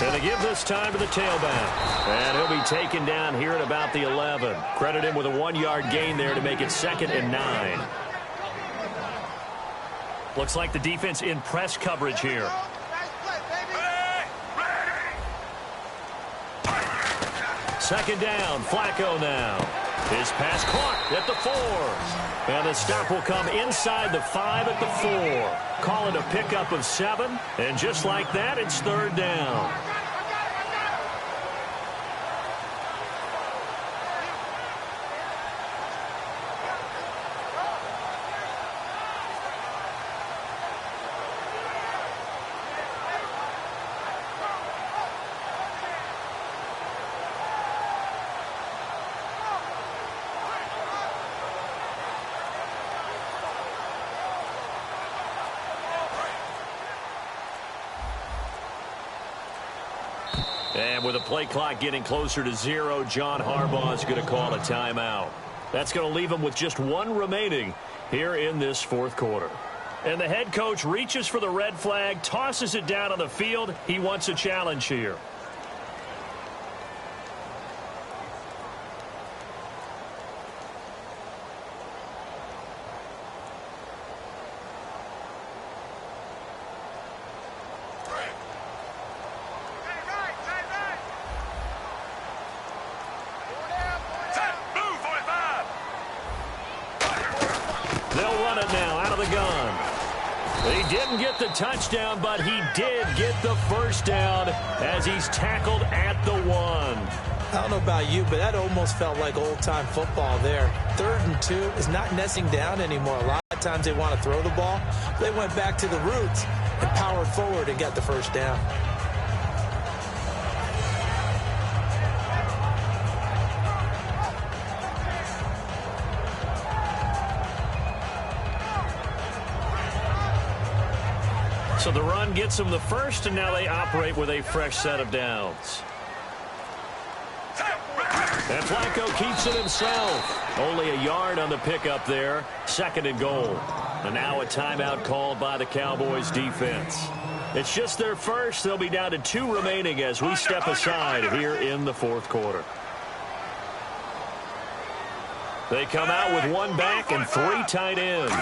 And they give this time to the tailback. And he'll be taken down here at about the 11. Credit him with a 1-yard gain there to make it 2nd and 9. Looks like the defense in press coverage here. Second down, Flacco now. His pass caught at the 4. And the stop will come inside the 5 at the 4. Call it a pickup of 7. And just like that, it's 3rd down. And with the play clock getting closer to 0, John Harbaugh is going to call a timeout. That's going to leave him with just 1 remaining here in this 4th quarter. And the head coach reaches for the red flag, tosses it down on the field. He wants a challenge here. He didn't get the touchdown, but he did get the first down as he's tackled at the 1. I don't know about you, but that almost felt like old-time football there. 3rd and 2 is not nestling down anymore. A lot of times they want to throw the ball. They went back to the roots and powered forward and got the first down. So the run gets them the first, and now they operate with a fresh set of downs. And Flacco keeps it himself. Only a yard on the pickup there. 2nd and goal. And now a timeout called by the Cowboys defense. It's just their first. They'll be down to 2 remaining as we step aside here in the 4th quarter. They come out with 1 back and 3 tight ends.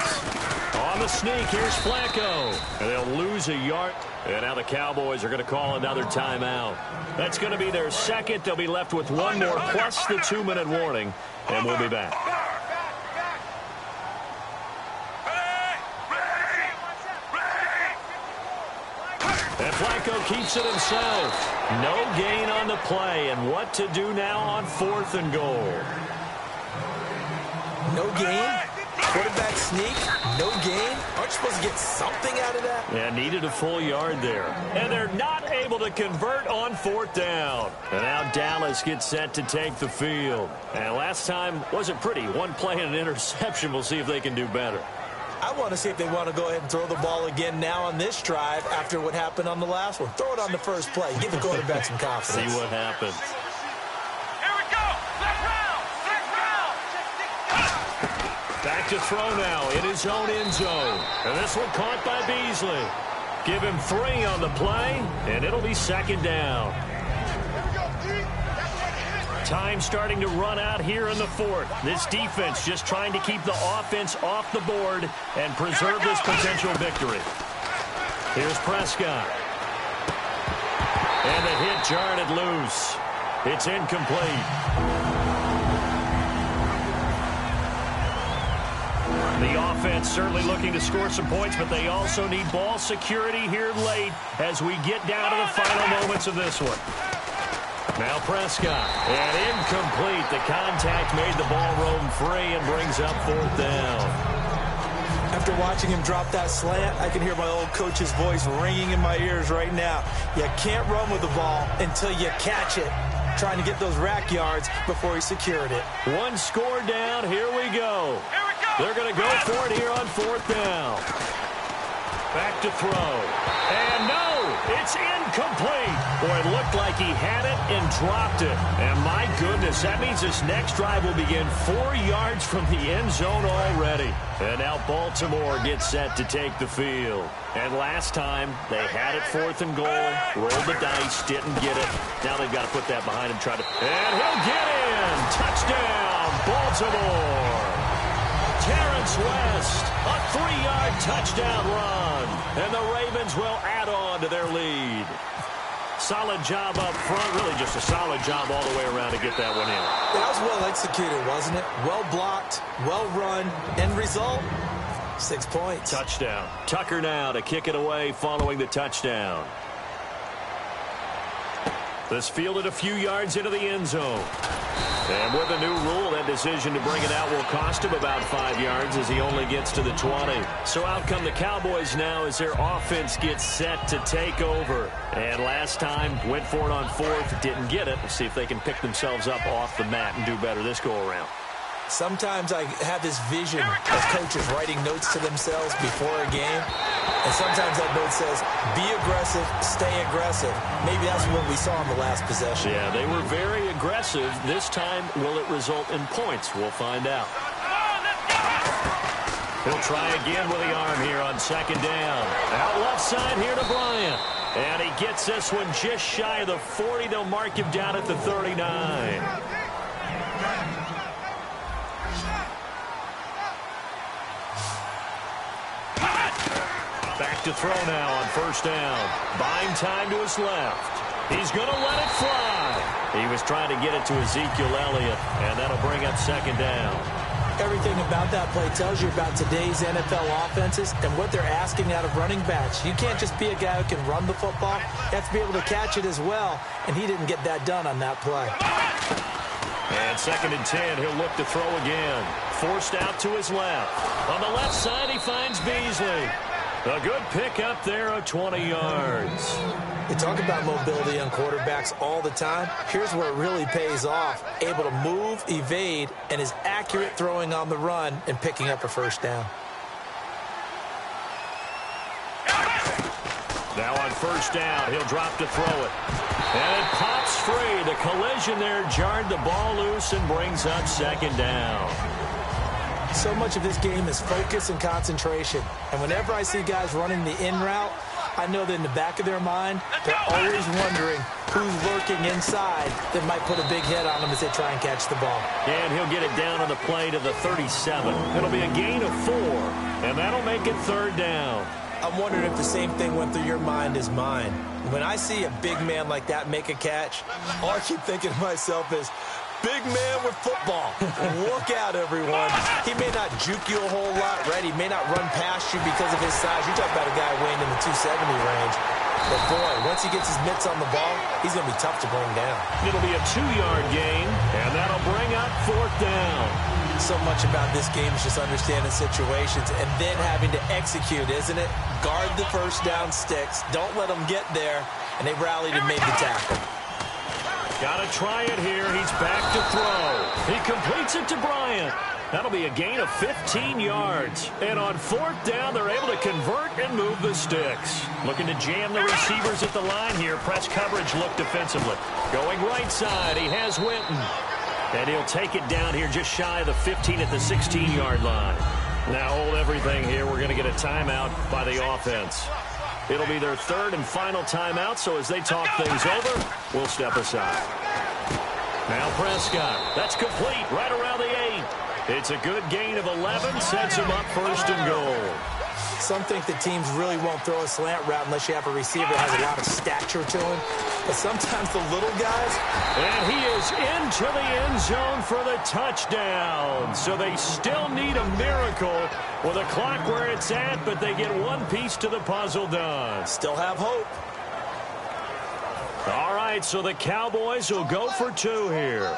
On the sneak, here's Flacco. And they'll lose a yard. And now the Cowboys are going to call another timeout. That's going to be their 2nd. They'll be left with 1 more plus the 2-minute warning. And we'll be back. And Flacco keeps it himself. No gain on the play. And what to do now on 4th and goal. No gain? Quarterback sneak? No gain? Aren't you supposed to get something out of that? Yeah, needed a full yard there. And they're not able to convert on 4th down. And now Dallas gets set to take the field. And last time wasn't pretty. 1 play and an interception. We'll see if they can do better. I want to see if they want to go ahead and throw the ball again now on this drive after what happened on the last one. Throw it on the first play. Give the quarterback some confidence. See what happens. Back to throw now in his own end zone. And this one caught by Beasley. Give him 3 on the play, and it'll be 2nd down. Time starting to run out here in the 4th. This defense just trying to keep the offense off the board and preserve this potential victory. Here's Prescott. And the hit jarred it loose. It's incomplete. The offense certainly looking to score some points, but they also need ball security here late as we get down to the final moments of this one. Now Prescott, and incomplete. The contact made the ball roam free and brings up 4th down. After watching him drop that slant, I can hear my old coach's voice ringing in my ears right now. You can't run with the ball until you catch it. Trying to get those rack yards before he secured it. 1 score down. Here we go. They're going to go for it here on 4th down. Back to throw. And no, it's incomplete. Boy, it looked like he had it and dropped it. And my goodness, that means this next drive will begin 4 yards from the end zone already. And now Baltimore gets set to take the field. And last time, they had it 4th and goal, rolled the dice, didn't get it. Now they've got to put that behind him, and he'll get in. Touchdown, Baltimore. Terrence West, a 3-yard touchdown run. And the Ravens will add on to their lead. Solid job up front, really just a solid job all the way around to get that one in. That was well executed, wasn't it? Well blocked, well run. End result, 6 points. Touchdown. Tucker now to kick it away following the touchdown. This fielded a few yards into the end zone. And with the new rule, that decision to bring it out will cost him about 5 yards as he only gets to the 20. So out come the Cowboys now as their offense gets set to take over. And last time, went for it on 4th, didn't get it. Let's see if they can pick themselves up off the mat and do better this go-around. Sometimes I have this vision of coaches writing notes to themselves before a game. And sometimes that note says, be aggressive, stay aggressive. Maybe that's what we saw in the last possession. Yeah, they were very aggressive. This time, will it result in points? We'll find out. He'll try again with the arm here on second down. Out left side here to Bryant. And he gets this one just shy of the 40. They'll mark him down at the 39. Back to throw now on first down. Buying time to his left. He's going to let it fly. He was trying to get it to Ezekiel Elliott, and that'll bring up second down. Everything about that play tells you about today's NFL offenses and what they're asking out of running backs. You can't just be a guy who can run the football. You have to be able to catch it as well, and he didn't get that done on that play. And second and 10, he'll look to throw again. Forced out to his left. On the left side, he finds Beasley. A good pick up there of 20 yards. We talk about mobility on quarterbacks all the time. Here's where it really pays off. Able to move, evade, and is accurate throwing on the run and picking up a first down. Now on first down, he'll drop to throw it. And it pops free. The collision there jarred the ball loose and brings up second down. So much of this game is focus and concentration. And whenever I see guys running the in route, I know that in the back of their mind, they're always wondering who's lurking inside that might put a big hit on them as they try and catch the ball. And he'll get it down on the play to the 37. It'll be a gain of 4, and that'll make it third down. I'm wondering if the same thing went through your mind as mine. When I see a big man like that make a catch, all I keep thinking to myself is, big man with football. Look out, everyone. He may not juke you a whole lot, right? He may not run past you because of his size. You're talking about a guy weighing in the 270 range. But, boy, once he gets his mitts on the ball, he's going to be tough to bring down. It'll be a 2-yard gain, and that'll bring up fourth down. So much about this game is just understanding situations and then having to execute, isn't it? Guard the first down sticks. Don't let them get there. And they rallied and made the tackle. Got to try it here. He's back to throw. He completes it to Bryant. That'll be a gain of 15 yards. And on fourth down, they're able to convert and move the sticks. Looking to jam the receivers at the line here. Press coverage look defensively. Going right side, he has Winton. And he'll take it down here just shy of the 15 at the 16-yard line. Now hold everything here. We're going to get a timeout by the offense. It'll be their third and final timeout, so as they talk things over, we'll step aside. Now Prescott. That's complete right around the 8. It's a good gain of 11, sets him up first and goal. Some think that teams really won't throw a slant route unless you have a receiver that has a lot of stature to him. But sometimes the little guys... And he is into the end zone for the touchdown. So they still need a miracle with a clock where it's at, but they get one piece to the puzzle done. Still have hope. All right, so the Cowboys will go for 2 here.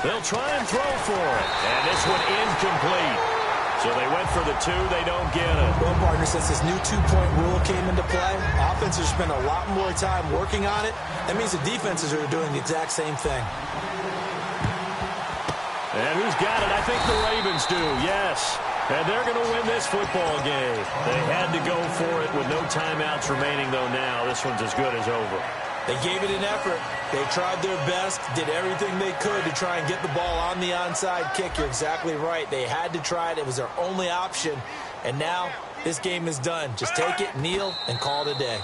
They'll try and throw for it. And this one incomplete. So they went for the 2. They don't get it. Well, partner, since this new 2-point rule came into play, offenses spend a lot more time working on it. That means the defenses are doing the exact same thing. And who's got it? I think the Ravens do, yes. And they're going to win this football game. They had to go for it with no timeouts remaining, though, now. This one's as good as over. They gave it an effort. They tried their best, did everything they could to try and get the ball on the onside kick. You're exactly right. They had to try it. It was their only option. And now this game is done. Just take it, kneel, and call it a day.